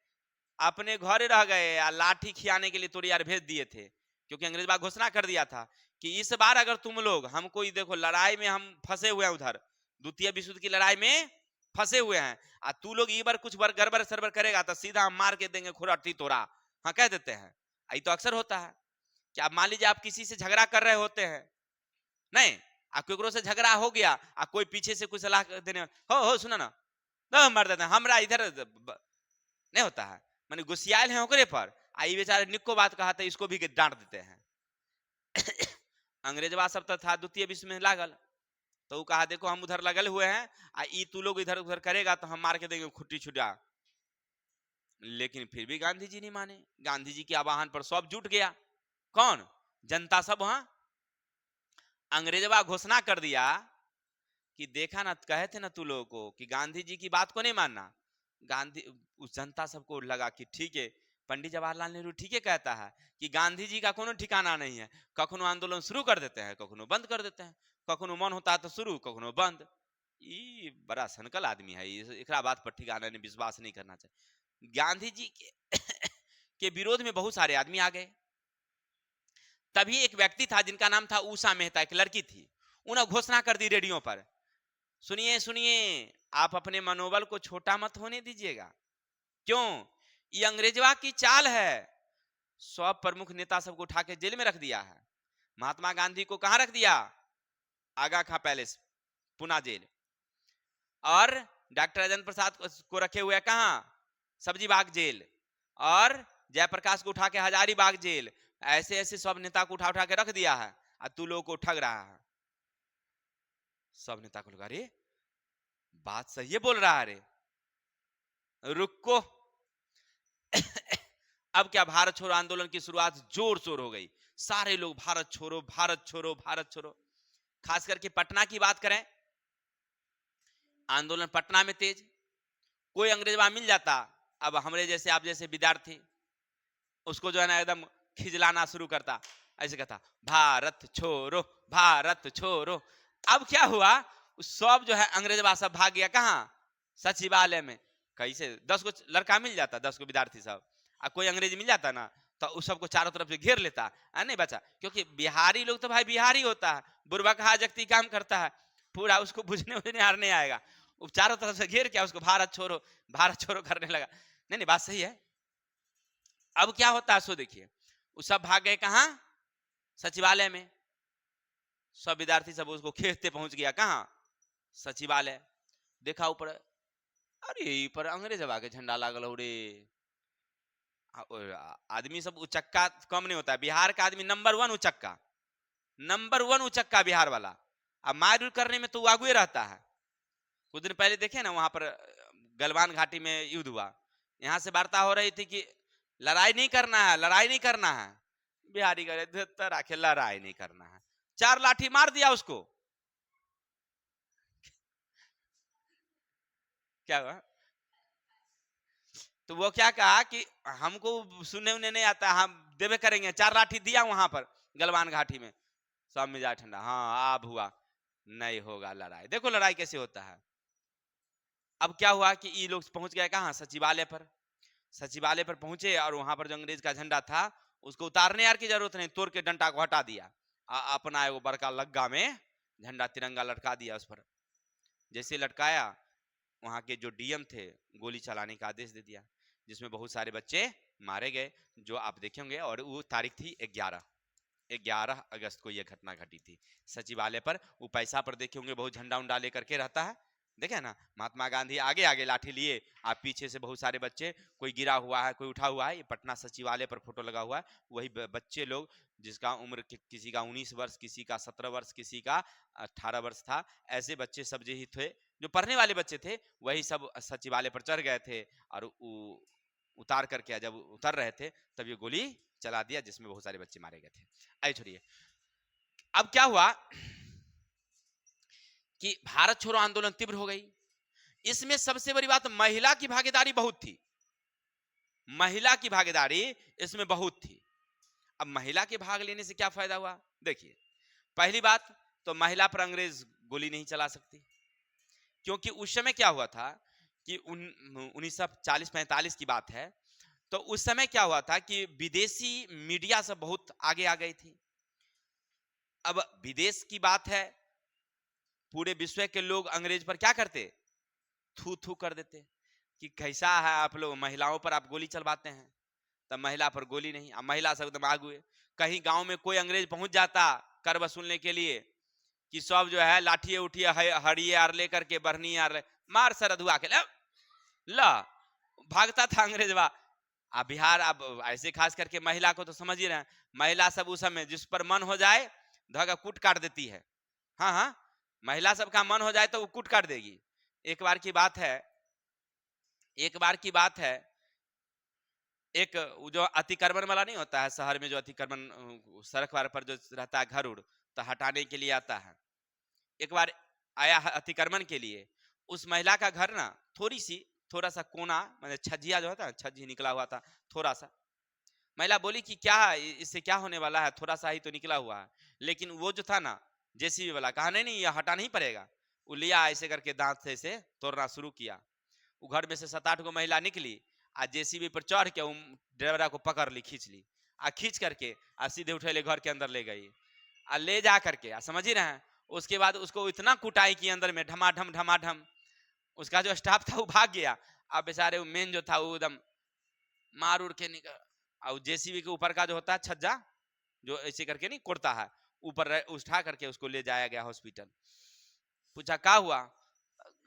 Speaker 1: अपने घर रह गए, लाठी खियाने के लिए तोड़ी यार भेज दिए थे, क्योंकि अंग्रेज बाग घोषणा कर दिया था कि इस बार अगर तुम लोग हमको, देखो लड़ाई में हम फंसे हुए हैं, उधर द्वितीय विश्व युद्ध की लड़ाई में फंसे हुए हैं, और तू लोग ये बार कुछ बार गड़बड़ सरबर करेगा तो सीधा हम मार के देंगे खुराटी तोड़ा, हाँ कह देते हैं। ये तो अक्सर होता है कि आप मान लीजिए आप किसी से झगड़ा कर रहे होते हैं, नहीं केकरो से झगड़ा हो गया, कोई पीछे से कुछ सलाह देने, हो सुना ना, तो मार देते हैं, हमरा इधर नहीं होता है, माने गुस्सियाल है ओकरे पर, आई बेचारे निको बात कहा था, इसको भी डांट देते हैं। अंग्रेजवा सब तो था द्वितीय विश्व में लागल, तो वो कहा देखो हम उधर लगल हुए हैं, ई तू लोग इधर उधर करेगा तो हम मार के देंगे खुट्टी छुटा। लेकिन फिर भी गांधी जी नहीं माने, गांधी जी के आह्वान पर सब जुट गया, कौन, जनता सब वहां। अंग्रेजवा घोषणा कर दिया कि देखा ना, कहे थे ना तू लोगों को कि गांधी जी की बात को नहीं मानना। गांधी, उस जनता सबको लगा कि ठीक है, पंडित जवाहरलाल नेहरू ठीक है कहता है कि गांधी जी का कोनो ठिकाना नहीं है, कखनो आंदोलन शुरू कर देते हैं, कखनो बंद कर देते हैं, कखनो मन होता है तो शुरू, कखनो बंद। ये बड़ा सनकल आदमी है, एकरा बात पर ठिकाना ने विश्वास नहीं करना चाहिए। गांधी जी के विरोध में बहुत सारे आदमी आ गए। तभी एक व्यक्ति था जिनका नाम था उषा मेहता, एक लड़की थी, उन्हें घोषणा कर दी रेडियो पर, सुनिए सुनिए आप अपने मनोबल को छोटा मत होने दीजिएगा, क्यों, ये अंग्रेजवा की चाल है। सब प्रमुख नेता सबको उठा के जेल में रख दिया है। महात्मा गांधी को कहां रख दिया, आगा खां पैलेस, पुना जेल, और डॉक्टर राजेंद्र प्रसाद को रखे हुए कहां, सब्जी बाग जेल, और जयप्रकाश को उठा के हजारीबाग जेल। ऐसे ऐसे सब नेता को उठा उठा के रख दिया है, और तू लोगों को ठग रहा है। सब नेता को लगा, अरे बात सही है बोल रहा है, रे रुको। अब क्या, भारत छोड़ो आंदोलन की शुरुआत जोर शोर हो गई, सारे लोग भारत छोड़ो भारत छोड़ो भारत छोड़ो। खास करके पटना की बात करें, आंदोलन पटना में तेज, कोई अंग्रेजवा मिल जाता, अब हमरे जैसे आप जैसे विद्यार्थी उसको जो है ना एकदम खिजलाना शुरू करता, ऐसे कहता भारत छोड़ो भारत छोड़ो। अब क्या हुआ, सब जो है अंग्रेजवा सब भाग गया कहाँ, सचिवालय में। कैसे 10 को लड़का मिल जाता, 10 को विद्यार्थी सब, कोई अंग्रेजी मिल जाता ना तो उस सबको चारों तरफ से घेर लेता है, नहीं बचा। क्योंकि बिहारी लोग तो भाई बिहारी होता है, बुरबा कहा जगती काम करता है, पूरा उसको बुझने उझने हार नहीं आएगा। वो चारों तरफ से घेर के उसको भारत छोड़ो करने लगा। नहीं नहीं, बात सही है। अब क्या होता है सो देखिए, वो सब भाग गए कहाँ, सचिवालय में। सब विद्यार्थी सब उसको खेलते पहुंच गया कहाँ, सचिवालय। देखा ऊपर, अरे पर अंग्रेज के झंडा लागल हो रे। आदमी सब उचक्का कम नहीं होता है, बिहार का आदमी नंबर 1 उचक्का, नंबर 1 उचक्का बिहार वाला। अब मार करने में तो आगुए रहता है। कुछ दिन पहले देखे ना वहां पर गलवान घाटी में युद्ध हुआ, यहाँ से वार्ता हो रही थी कि लड़ाई नहीं करना है, लड़ाई नहीं करना है। बिहारी करे आखिर लड़ाई नहीं करना है, 4 लाठी मार दिया उसको। क्या हुआ, तो वो क्या कहा कि हमको सुनने उन्हें नहीं आता, हम देवे करेंगे। 4 लाठी दिया वहां पर गलवान घाटी में, सब मिजाज ठंडा। हाँ अब हुआ, नहीं होगा लड़ाई। देखो लड़ाई कैसे होता है। अब क्या हुआ कि ये लोग पहुंच गए कहाँ, सचिवालय पर। सचिवालय पर पहुंचे और वहां पर जो अंग्रेज का झंडा था उसको उतारने यार की जरूरत नहीं, तोड़ के डंडा को हटा दिया, अपना वो बड़का लग्गा में झंडा तिरंगा लटका दिया उस पर। जैसे लटकाया, वहां के जो डीएम थे गोली चलाने का आदेश दे दिया, जिसमें बहुत सारे बच्चे मारे गए, जो आप देखेंगे। और वो तारीख थी 11 अगस्त को यह घटना घटी थी सचिवालय पर। वो पैसा पर देखे होंगे बहुत झंडा उंडा लेकर के रहता है, देखे ना, महात्मा गांधी आगे आगे लाठी लिए, आप पीछे से बहुत सारे बच्चे, कोई गिरा हुआ है कोई उठा हुआ है। ये पटना सचिवालय पर फोटो लगा हुआ है, वही बच्चे लोग जिसका उम्र किसी का 19 वर्ष, किसी का 17 वर्ष, किसी का 18 वर्ष था, ऐसे बच्चे सब जो ही थे, जो पढ़ने वाले बच्चे थे, वही सब सचिवालय पर चढ़ गए थे। और उतार करके जब उतर रहे थे तब ये गोली चला दिया, जिसमें बहुत सारे बच्चे मारे गए थे। आइए छोड़िए, अब क्या हुआ कि भारत छोड़ो आंदोलन तीव्र हो गई। इसमें सबसे बड़ी बात, महिला की भागीदारी बहुत थी, महिला की भागीदारी इसमें बहुत थी। अब महिला के भाग लेने से क्या फायदा हुआ, देखिए। पहली बात तो महिला पर अंग्रेज गोली नहीं चला सकती, क्योंकि उस समय क्या हुआ था कि 1940-45 की बात है, तो उस समय क्या हुआ था कि विदेशी मीडिया सब बहुत आगे आ गई थी। अब विदेश की बात है, पूरे विश्व के लोग अंग्रेज पर क्या करते, थू थू कर देते कि कैसा है आप लोग, महिलाओं पर आप गोली चलवाते हैं। तब महिला पर गोली नहीं, अब महिला सब एकदम आगुए। कहीं गांव में कोई अंग्रेज पहुंच जाता कर वसूलने के लिए, कि सब जो है लाठिए उठिए हड़िए आर लेकर के, बरनी आर मार सरधुआ के ला भागता था अंग्रेजवा। अब बिहार, अब ऐसे खास करके महिला को तो समझ ही रहे हैं, महिला सब उस समय जिस पर मन हो जाए धागा कूट काट देती है। हाँ हाँ, महिला सबका मन हो जाए तो वो कूट काट देगी। एक बार की बात है, एक बार की बात है, एक जो अतिक्रमण वाला नहीं होता है शहर में, जो अतिक्रमण सड़क वार पर जो रहता है घर उड़, तो हटाने के लिए आता है। एक बार आया है अतिक्रमण के लिए, उस महिला का घर ना थोड़ा सा कोना, मतलब छज्जिया जो होता है, छज्जी निकला हुआ था थोड़ा सा। महिला बोली कि क्या इससे क्या होने वाला है, थोड़ा सा ही तो निकला हुआ है। लेकिन वो जो था ना जेसीबी वाला, कहा नहीं नहीं ये हटा नहीं पड़ेगा। वो लिया ऐसे करके दांत से इसे तोड़ना शुरू किया। वो घर में से 7-8 गो महिला निकली, आ जेसीबी पर चढ़ के ड्राइवरा को पकड़ ली, खींच ली, आ खींच करके आ सीधे उठे ले घर के अंदर ले गई। आ ले जा करके, समझ ही रहे हैं, उसके बाद उसको इतना कुटाई की अंदर में, ढमाढम। उसका जो स्टाफ था वो भाग गया। अब बेचारे वो मेन जो था वो एकदम मार उड़ के निकल। और जेसीबी के ऊपर का जो होता है छज्जा, जो ऐसे करके नहीं कुड़ता है, ऊपर उठा करके उसको ले जाया गया हॉस्पिटल। पूछा क्या हुआ,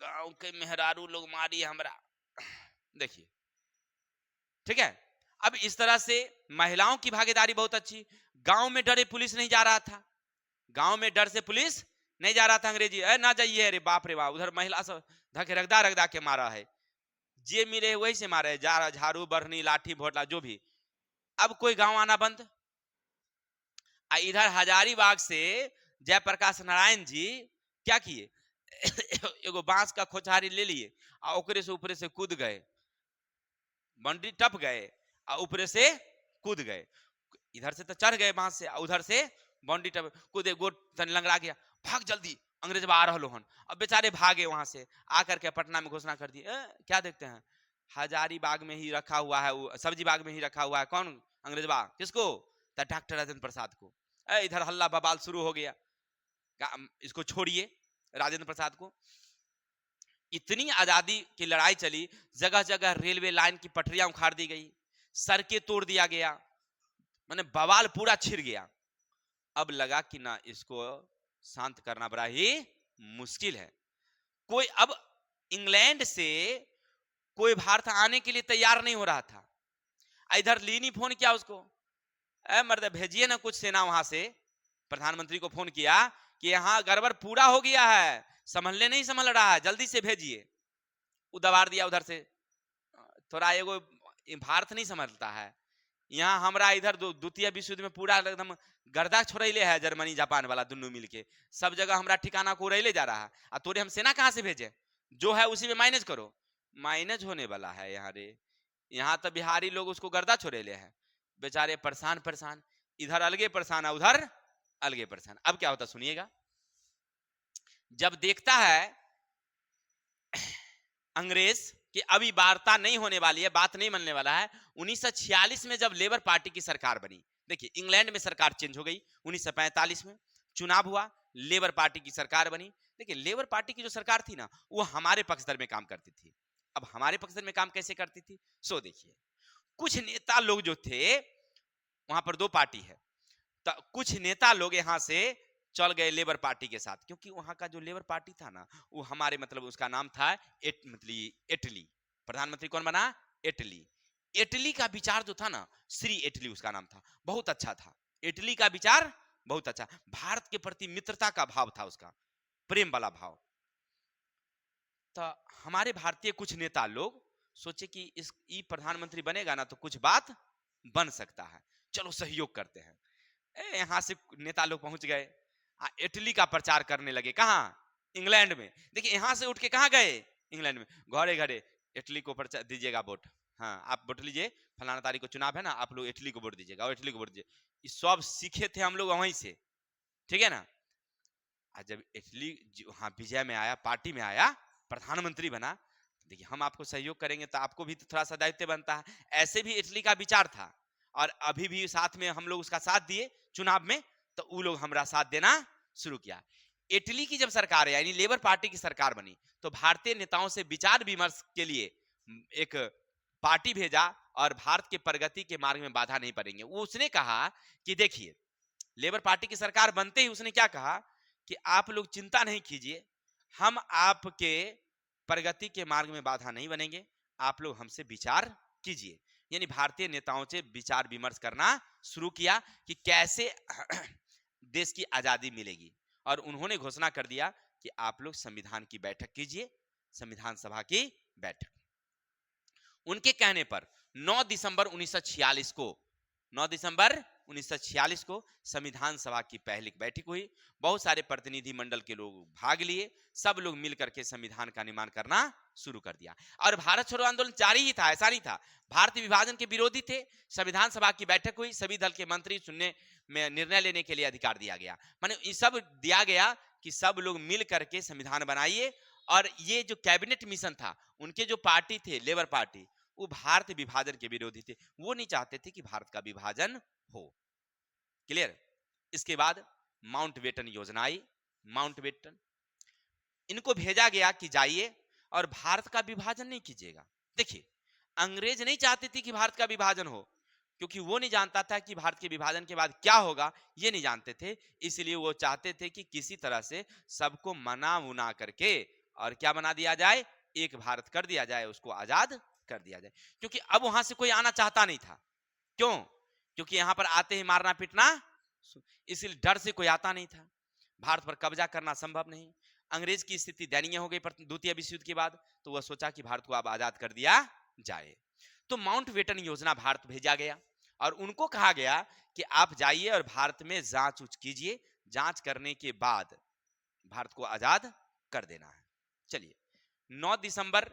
Speaker 1: गांव के मेहरारू लोग मारी हमरा। देखिए, ठीक है। अब इस तरह से महिलाओं की भागीदारी बहुत अच्छी। गांव में डरे पुलिस नहीं जा रहा था, गांव में डर से पुलिस नहीं जा रहा था, अंग्रेजी ना जाइए, अरे बाप रे बाप, उधर महिला सब धके रगदा के मारा है, जे मिले वही से मारे, झाड़ू बरनी लाठी भोटला जो भी। अब कोई गांव आना बंद। इधर हजारीबाग से जयप्रकाश नारायण जी क्या किए, एगो बांस का खोचारी ले लिए और ऊपरे से कूद गए, बंडी टप गए और ऊपरे से कूद गए। इधर से तो चढ़ गए बांस से, उधर से बाउंड्री टप कूदे, गोट तन लंगड़ा गया, भाग जल्दी, अंग्रेज आ रहलो हन। अब बेचारे भागे वहां से, आकर के पटना में घोषणा कर दी। क्या देखते हैं, हजारीबाग में ही रखा हुआ है, सब्जी बाग में ही रखा हुआ है, कौन अंग्रेजवा, किसको, डॉक्टर राजेंद्र प्रसाद को। इधर हल्ला बवाल शुरू हो गया, इसको छोड़िए राजेंद्र प्रसाद को। इतनी आजादी की लड़ाई चली, जगह जगह रेलवे लाइन की पटरियां उखाड़ दी गई, सड़कें तोड़ दिया गया, माने बवाल पूरा छिड़ गया। अब लगा कि ना इसको शांत करना बड़ा ही मुश्किल है। कोई अब इंग्लैंड से कोई भारत आने के लिए तैयार नहीं हो रहा था। इधर ली ने फोन किया उसको, मर्द भेजिए ना कुछ सेना वहां से। प्रधानमंत्री को फोन किया कि यहाँ गड़बड़ पूरा हो गया है, संभलने नहीं संभल रहा है, जल्दी से भेजिए। उदबार दिया उधर से, थोड़ा एगो भारत नहीं समझता है। यहाँ हमारा इधर द्वितीय विश्व युद्ध में पूरा एकदम गर्दा छोड़ैले है, जर्मनी जापान वाला दोनों मिलके, सब जगह हमारा ठिकाना को उड़ैले जा रहा है। और तोरे हम सेना कहां से भेजे, जो है उसी में मैनेज करो। मैनेज होने वाला है यहाँ रे, यहाँ तो बिहारी लोग उसको गर्दा छोड़ेले हैं, बेचारे परेशान परेशान, इधर अलगे परेशान है, उधर अलगे परेशान। अब क्या होता सुनिएगा, जब देखता है अंग्रेज कि अभी वार्ता नहीं होने वाली है, बात नहीं बनने वाला है, 1946 में जब लेबर पार्टी की सरकार बनी, देखिए इंग्लैंड में सरकार चेंज हो गई, 1945 में चुनाव हुआ, लेबर पार्टी की सरकार बनी। देखिए लेबर पार्टी की जो सरकार थी ना, वो हमारे पक्षधर में काम करती थी। अब हमारे पक्षधर में काम कैसे करती थी, सो देखिए, कुछ नेता लोग जो थे, वहां पर दो पार्टी है, तो कुछ नेता लोग यहां से चल गए लेबर पार्टी के साथ, क्योंकि वहां का जो लेबर पार्टी था ना, वो हमारे मतलब उसका नाम था इटली। प्रधानमंत्री कौन बना, इटली। इटली का विचार जो था ना, श्री इटली उसका नाम था, बहुत अच्छा था। इटली का विचार बहुत अच्छा, भारत के प्रति मित्रता का भाव था उसका, प्रेम वाला भाव। तो हमारे भारतीय कुछ नेता लोग सोचे कि इस प्रधानमंत्री बनेगा ना तो कुछ बात बन सकता है, चलो सहयोग करते हैं। यहां से नेता लोग पहुंच गए, इटली का प्रचार करने लगे, कहां, इंग्लैंड में। देखिए यहां से उठ के कहां गए, इंग्लैंड में, घरे घरे इटली को दीजिएगा वोट, हाँ आप वोट लीजिए, फलाना तारीख को चुनाव है ना, आप लोग इटली को वोट दीजिएगा, और इटली को वोट दीजिए। ये सब सीखे थे हम लोग वहीं से, ठीक है ना। जब इटली वहां विजय में आया, पार्टी में आया, प्रधानमंत्री बना, देखिए हम आपको सहयोग करेंगे तो आपको भी तो थोड़ा सा दायित्व बनता है। ऐसे भी इटली का विचार था, और अभी भी साथ में हम लोग उसका साथ दिए चुनाव में, तो वो लोग हमारा साथ देना शुरू किया। इटली की जब सरकार है, यानी लेबर पार्टी की सरकार बनी, तो भारतीय नेताओं से विचार विमर्श के लिए एक पार्टी भेजा, और भारत के प्रगति के मार्ग में बाधा नहीं पड़ेंगे। वो उसने कहा कि देखिए, लेबर पार्टी की सरकार बनते ही उसने क्या कहा कि आप लोग चिंता नहीं कीजिए, हम आपके प्रगति के मार्ग में बाधा नहीं बनेंगे, आप लोग हमसे विचार कीजिए। यानी भारतीय नेताओं से विचार विमर्श करना शुरू किया कि कैसे देश की आजादी मिलेगी, और उन्होंने घोषणा कर दिया कि आप लोग संविधान की बैठक कीजिए, संविधान सभा की बैठक। उनके कहने पर 9 दिसंबर 1946 को 9 दिसंबर 1946 को संविधान सभा की पहली बैठक हुई। बहुत सारे प्रतिनिधि मंडल के लोग भाग लिए, सब लोग मिलकर के संविधान का निर्माण करना शुरू कर दिया। और भारत छोड़ो आंदोलन जारी ही था, ऐसा नहीं था, भारतीय विभाजन के विरोधी थे। संविधान सभा की बैठक हुई, सभी दल के मंत्री सुनने में, निर्णय लेने के लिए अधिकार दिया गया, माने ये सब दिया गया कि सब लोग मिल करके संविधान बनाइए। और ये जो कैबिनेट मिशन था, उनके जो पार्टी थे, लेबर पार्टी, वो भारत विभाजन के विरोधी थे, वो नहीं चाहते थे कि भारत का विभाजन हो। क्लियर। इसके बाद माउंटबेटन योजना आई। माउंटबेटन, इनको भेजा गया कि जाइए और भारत का विभाजन नहीं कीजिएगा। देखिए अंग्रेज नहीं चाहते थे कि भारत का विभाजन हो, क्योंकि वो नहीं जानता था कि भारत के विभाजन के बाद क्या होगा, ये नहीं जानते थे। इसलिए वो चाहते थे कि किसी तरह से सबको मना मुना करके और क्या बना दिया जाए, एक भारत कर दिया जाए, उसको आजाद कर दिया जाए। क्योंकि अब वहां से कोई आना चाहता नहीं था। क्यों? क्योंकि यहां पर आते ही मारना पीटना, इसलिए डर से कोई आता नहीं था। भारत पर कब्जा करना संभव नहीं। अंग्रेज की स्थिति दयनीय हो गई द्वितीय विश्व युद्ध के बाद, तो वह सोचा कि भारत को अब आजाद कर दिया जाए। तो माउंटबेटन योजना भारत भेजा गया, और उनको कहा गया कि आप जाइए और भारत में जांच उच कीजिए, जांच करने के बाद भारत को आजाद कर देना है। चलिए 9 दिसंबर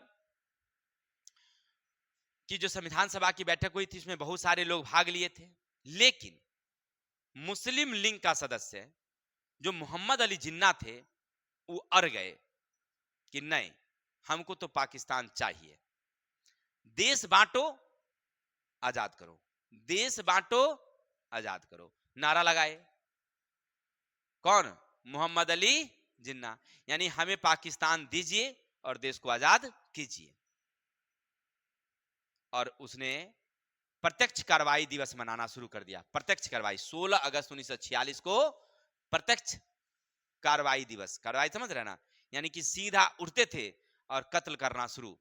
Speaker 1: की जो संविधान सभा की बैठक हुई थी, उसमें बहुत सारे लोग भाग लिए थे, लेकिन मुस्लिम लीग का सदस्य जो मोहम्मद अली जिन्ना थे वो अड़ गए कि नहीं, हमको तो पाकिस्तान चाहिए, देश बांटो आजाद करो, देश बांटो आजाद करो, नारा लगाए। कौन? मोहम्मद अली जिन्ना। यानी हमें पाकिस्तान दीजिए और देश को आजाद कीजिए। और उसने प्रत्यक्ष कार्रवाई दिवस मनाना शुरू कर दिया। प्रत्यक्ष कार्रवाई 16 अगस्त 1946 को प्रत्यक्ष कार्रवाई दिवस। कार्रवाई समझ रहे ना, यानी कि सीधा उठते थे और कत्ल करना शुरू।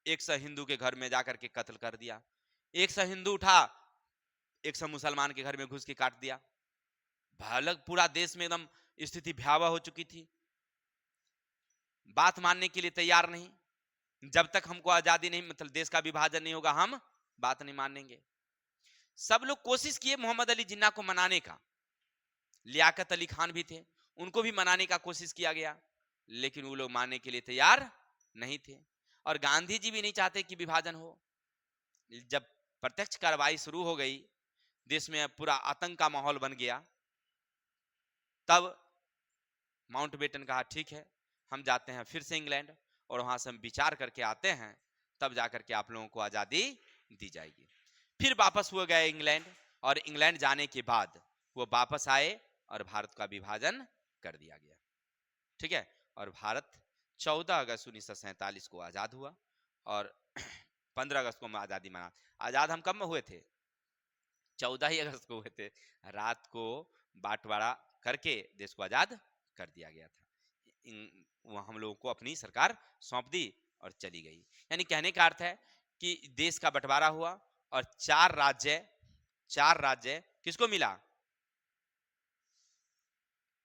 Speaker 1: 100 हिंदू के घर में जाकर के कत्ल कर दिया। 100 हिंदू उठा, 100 मुसलमान के घर में घुस के काट दिया। भालक पूरा देश में एकदम स्थिति भयावह हो चुकी थी। बात मानने के लिए तैयार नहीं, जब तक हमको आजादी नहीं, मतलब देश का विभाजन नहीं होगा, हम बात नहीं मानेंगे। सब लोग कोशिश किए मोहम्मद अली जिन्ना को मनाने का। लियाकत अली खान भी थे, उनको भी मनाने का कोशिश किया गया, लेकिन वो लोग मानने के लिए तैयार नहीं थे। और गांधी जी भी नहीं चाहते कि विभाजन हो। जब प्रत्यक्ष कार्रवाई शुरू हो गई, देश में पूरा आतंक का माहौल बन गया, तब माउंटबेटन कहा ठीक है, हम जाते हैं फिर से इंग्लैंड और वहां से हम विचार करके आते हैं, तब जाकर के आप लोगों को आजादी दी जाएगी। फिर वापस हुए गए इंग्लैंड, और इंग्लैंड जाने के बाद वो वापस आए और भारत का विभाजन कर दिया गया। ठीक है, और भारत 14 अगस्त 1947 को आजाद हुआ और 15 अगस्त को हम आजादी मना। आजाद हम कब में हुए थे? 14 ही अगस्त को हुए थे। रात को बांटवारा करके देश को आजाद कर दिया गया था। वह हम लोगों को अपनी सरकार सौंप दी और चली गई। यानी कहने का अर्थ है कि देश का बंटवारा हुआ और चार राज्य किसको मिला?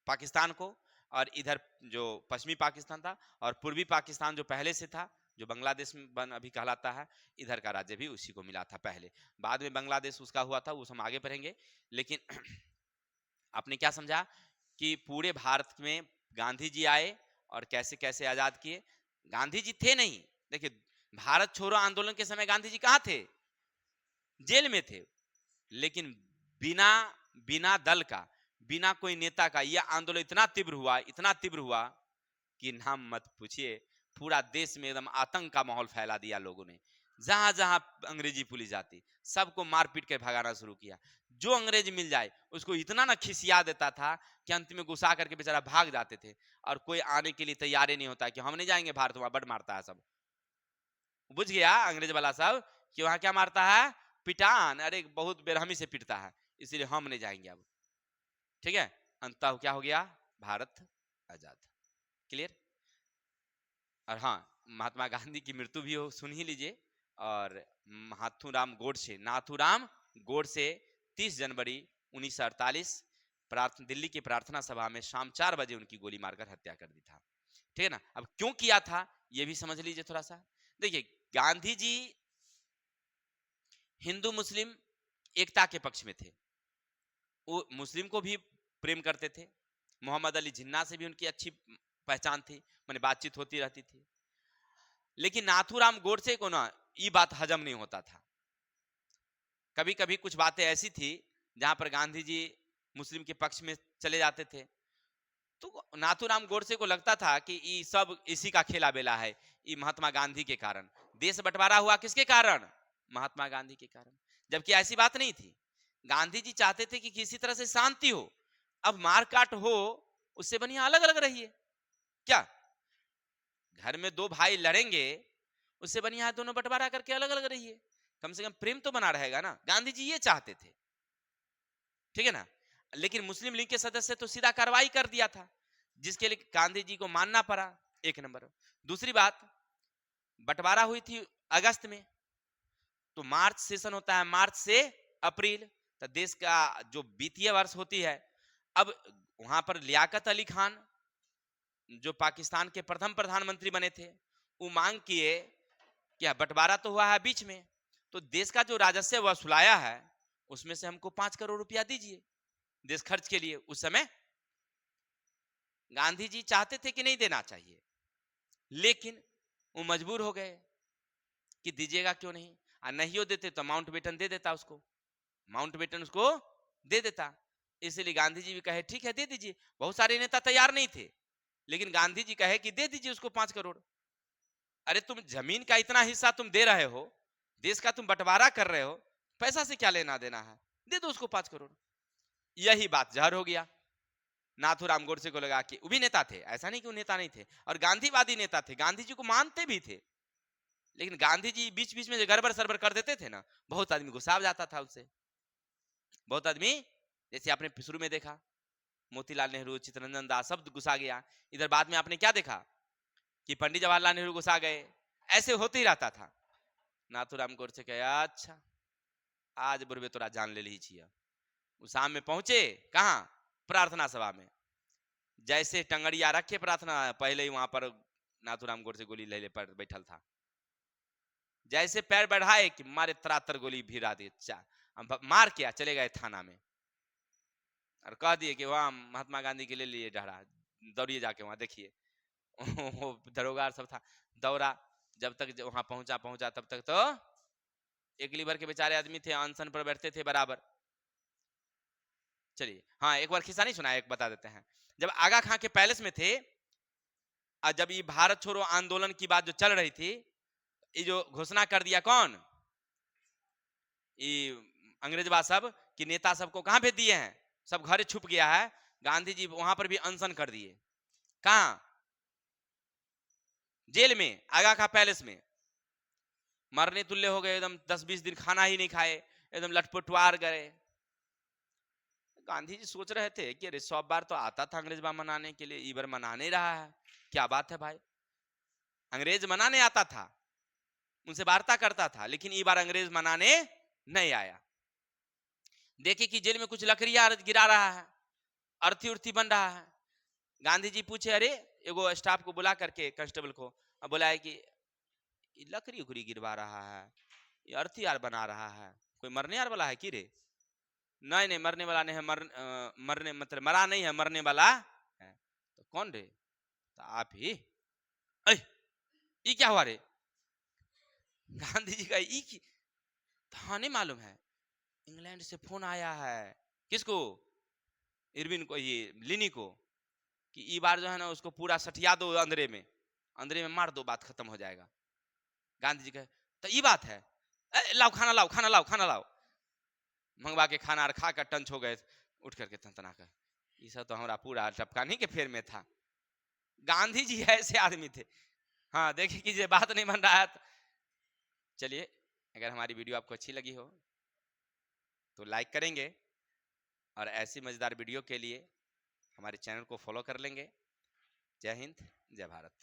Speaker 1: पाकिस्तान को। और इधर जो पश्चिमी पाकिस्तान था और पूर्वी पाकिस्तान जो पहले से था, जो बांग्लादेश में बन अभी कहलाता है, इधर का राज्य भी उसी को मिला था पहले। बाद में बांग्लादेश उसका हुआ था, उस हम आगे पढ़ेंगे। लेकिन आपने क्या समझा कि पूरे भारत में गांधी जी आए और कैसे कैसे आजाद किए। गांधी जी थे नहीं, देखिए भारत छोड़ो आंदोलन के समय गांधी जी कहां थे? जेल में थे। लेकिन बिना बिना दल का, बिना कोई नेता का यह आंदोलन इतना तीव्र हुआ कि नाम मत पूछिए। पूरा देश में एकदम आतंक का माहौल फैला दिया लोगों ने। जहां जहां अंग्रेजी पुलिस जाती, सबको मार पीट के भगाना शुरू किया। जो अंग्रेज मिल जाए उसको इतना ना खिसिया देता था कि अंत में गुस्सा करके बेचारा भाग जाते थे, और कोई आने के लिए तैयार ही नहीं होता कि हम नहीं जाएंगे भारत, वहां बड़ मारता है सब। बुझ गया अंग्रेज वाला सब कि वहां क्या मारता है? पिटान, अरे बहुत बेरहमी से पिटता है, इसलिए हम नहीं जाएंगे अब। ठीक है, अंततः क्या हो गया? भारत आजाद। क्लियर? और हाँ, महात्मा गांधी की मृत्यु भी हो, सुन ही लीजिए। और नाथूराम गोडसे 30 जनवरी 1948 दिल्ली की प्रार्थना सभा में शाम 4 बजे उनकी गोली मारकर हत्या कर दी था। ठीक है ना? अब क्यों किया था ये भी समझ लीजिए थोड़ा सा। देखिए, गांधी जी हिंदू मुस्लिम एकता के पक्ष में थे। वो मुस्लिम को भी प्रेम करते थे। मोहम्मद अली जिन्ना से भी उनकी अच्छी पहचान थी, माने बातचीत होती रहती थी। लेकिन नाथूराम गोडसे को ना ये बात हजम नहीं होता था। कभी कभी कुछ बातें ऐसी थी जहां पर गांधी जी मुस्लिम के पक्ष में चले जाते थे, तो नाथूराम गोडसे को लगता था कि ये सब इसी का खेला बेला है, ये महात्मा गांधी के कारण। देश बंटवारा हुआ किसके कारण? महात्मा गांधी के कारण। जबकि ऐसी बात नहीं थी। गांधी जी चाहते थे कि किसी तरह से शांति हो। अब मारकाट हो, उससे बढ़िया अलग अलग रहिए। क्या घर में दो भाई लड़ेंगे, उससे बढ़िया दोनों बंटवारा करके अलग अलग रहिए, कम से कम प्रेम तो बना रहेगा ना। गांधी जी ये चाहते थे। ठीक है ना? लेकिन मुस्लिम लीग के सदस्य तो सीधा कार्रवाई कर दिया था, जिसके लिए गांधी जी को मानना पड़ा। एक नंबर। दूसरी बात, बंटवारा हुई थी अगस्त में, तो मार्च सेशन होता है, मार्च से अप्रैल, तो देश का जो वित्तीय वर्ष होती है। अब वहां पर लियाकत अली खान जो पाकिस्तान के प्रथम प्रधानमंत्री बने थे, वो मांग किए कि बंटवारा तो हुआ है बीच में, तो देश का जो राजस्व वसूलाया है उसमें से हमको 5 करोड़ रुपया दीजिए देश खर्च के लिए। उस समय गांधी जी चाहते थे कि नहीं देना चाहिए, लेकिन वो मजबूर हो गए कि दीजिएगा क्यों नहीं। और नहीं हो देते तो माउंटबेटन दे देता उसको, माउंटबेटन उसको दे देता। इसीलिए गांधी जी भी कहे ठीक है दे दीजिए। बहुत सारे नेता तैयार नहीं थे, लेकिन गांधी जी कहे कि दे दीजिए उसको 5 करोड़। अरे तुम जमीन का इतना हिस्सा तुम दे रहे हो, देश का तुम बंटवारा कर रहे हो, पैसा से क्या लेना देना है, दे दो उसको 5 करोड़। यही बात जहर हो गया। नाथूराम गोडसे को लगा कि वो भी नेता थे, ऐसा नहीं कि वो नेता नहीं थे, और गांधीवादी नेता थे, गांधी जी को मानते भी थे, लेकिन गांधी जी बीच बीच में जो गड़बड़ सरबड़ कर देते थे ना, बहुत आदमी गुस्सा जाता था उससे। बहुत आदमी, जैसे आपने शुरू में देखा मोतीलाल नेहरू, चित्तरंजन दास सब गुस्सा गया। इधर बाद में आपने क्या देखा कि पंडित जवाहरलाल नेहरू गुस्सा गए। ऐसे होते ही रहता था। नाथूराम गोडसे कहे अच्छा आज बुरबे तोरा जान ले ली छिया। वो शाम में पहुंचे कहाँ, प्रार्थना सभा में। जैसे टंगड़िया रखे प्रार्थना, पहले ही वहां पर नाथूराम गोडसे गोली ले ले पर बैठल था। जैसे पैर बढ़ाए कि मारे तरातर गोली भिड़ा दी, मार किया, चले गए थाना में और कह दिए कि वहां महात्मा गांधी के ले लिए डहरा, दौड़िए जाके वहां देखिए। वो दरोगार सब था, दौड़ा, जब तक वहां पहुंचा तब तक तो एक लीवर के बेचारे आदमी थे, अनशन पर बैठते थे बराबर। चलिए हाँ, एक बार किस्सा नहीं सुना, एक बता देते हैं। जब आगा खां के पैलेस में थे, और जब ये भारत छोड़ो आंदोलन की बात जो चल रही थी, ये जो घोषणा कर दिया कौन, ये अंग्रेजवा सब कि नेता सबको कहां भेज दिए हैं, सब घर छुप गया है। गांधी जी वहां पर भी अनशन कर दिए। कहां, जेल में, आगा खां पैलेस में। मरने तुल्य हो गए एकदम, 10-20 दिन खाना ही नहीं खाए, एकदम लटपटवार गए। गांधी जी सोच रहे थे कि अरे 100 बार तो आता था अंग्रेज बा मनाने के लिए, इस बार मना नहीं रहा है, क्या बात है भाई। अंग्रेज मनाने आता था, उनसे वार्ता करता था, लेकिन इस बार अंग्रेज मनाने नहीं आया। देखे कि जेल में कुछ लकड़ियां गिरा रहा है, अर्थी उर्थी बन रहा है। गांधी जी पूछे, अरे एगो स्टाफ को बुला करके, कांस्टेबल को बोला है कि लकड़ी उकड़ी गिरवा रहा है, ये अर्थी यार बना रहा है, कोई मरने यार वाला है कि रे। नहीं नहीं मरने वाला नहीं है, मरने मतलब मरा नहीं है, मरने वाला है। तो कौन रे, तो आप ही। ये क्या हुआ रे, गांधी जी का ई थाने मालूम है, इंग्लैंड से फोन आया है, किसको, इरविन को, ये लिनी को, कि ई बार जो है ना उसको पूरा सठिया दो, अंधेरे में मार दो, बात खत्म हो जाएगा। गांधी जी कहे तो ये बात है, लाओ खाना लाओ, खाना लाओ, खाना लाओ। मंगवा के खाना और खा कर टंच हो गए, उठ करके तंतना कर, ये सब तो हमारा पूरा टपकाने के फेर में था। गांधी जी ऐसे आदमी थे। हाँ देखिए कि ये बात नहीं बन रहा है तो चलिए, अगर हमारी वीडियो आपको अच्छी लगी हो तो लाइक करेंगे, और ऐसी मजेदार वीडियो के लिए हमारे चैनल को फॉलो कर लेंगे। जय हिंद, जय भारत।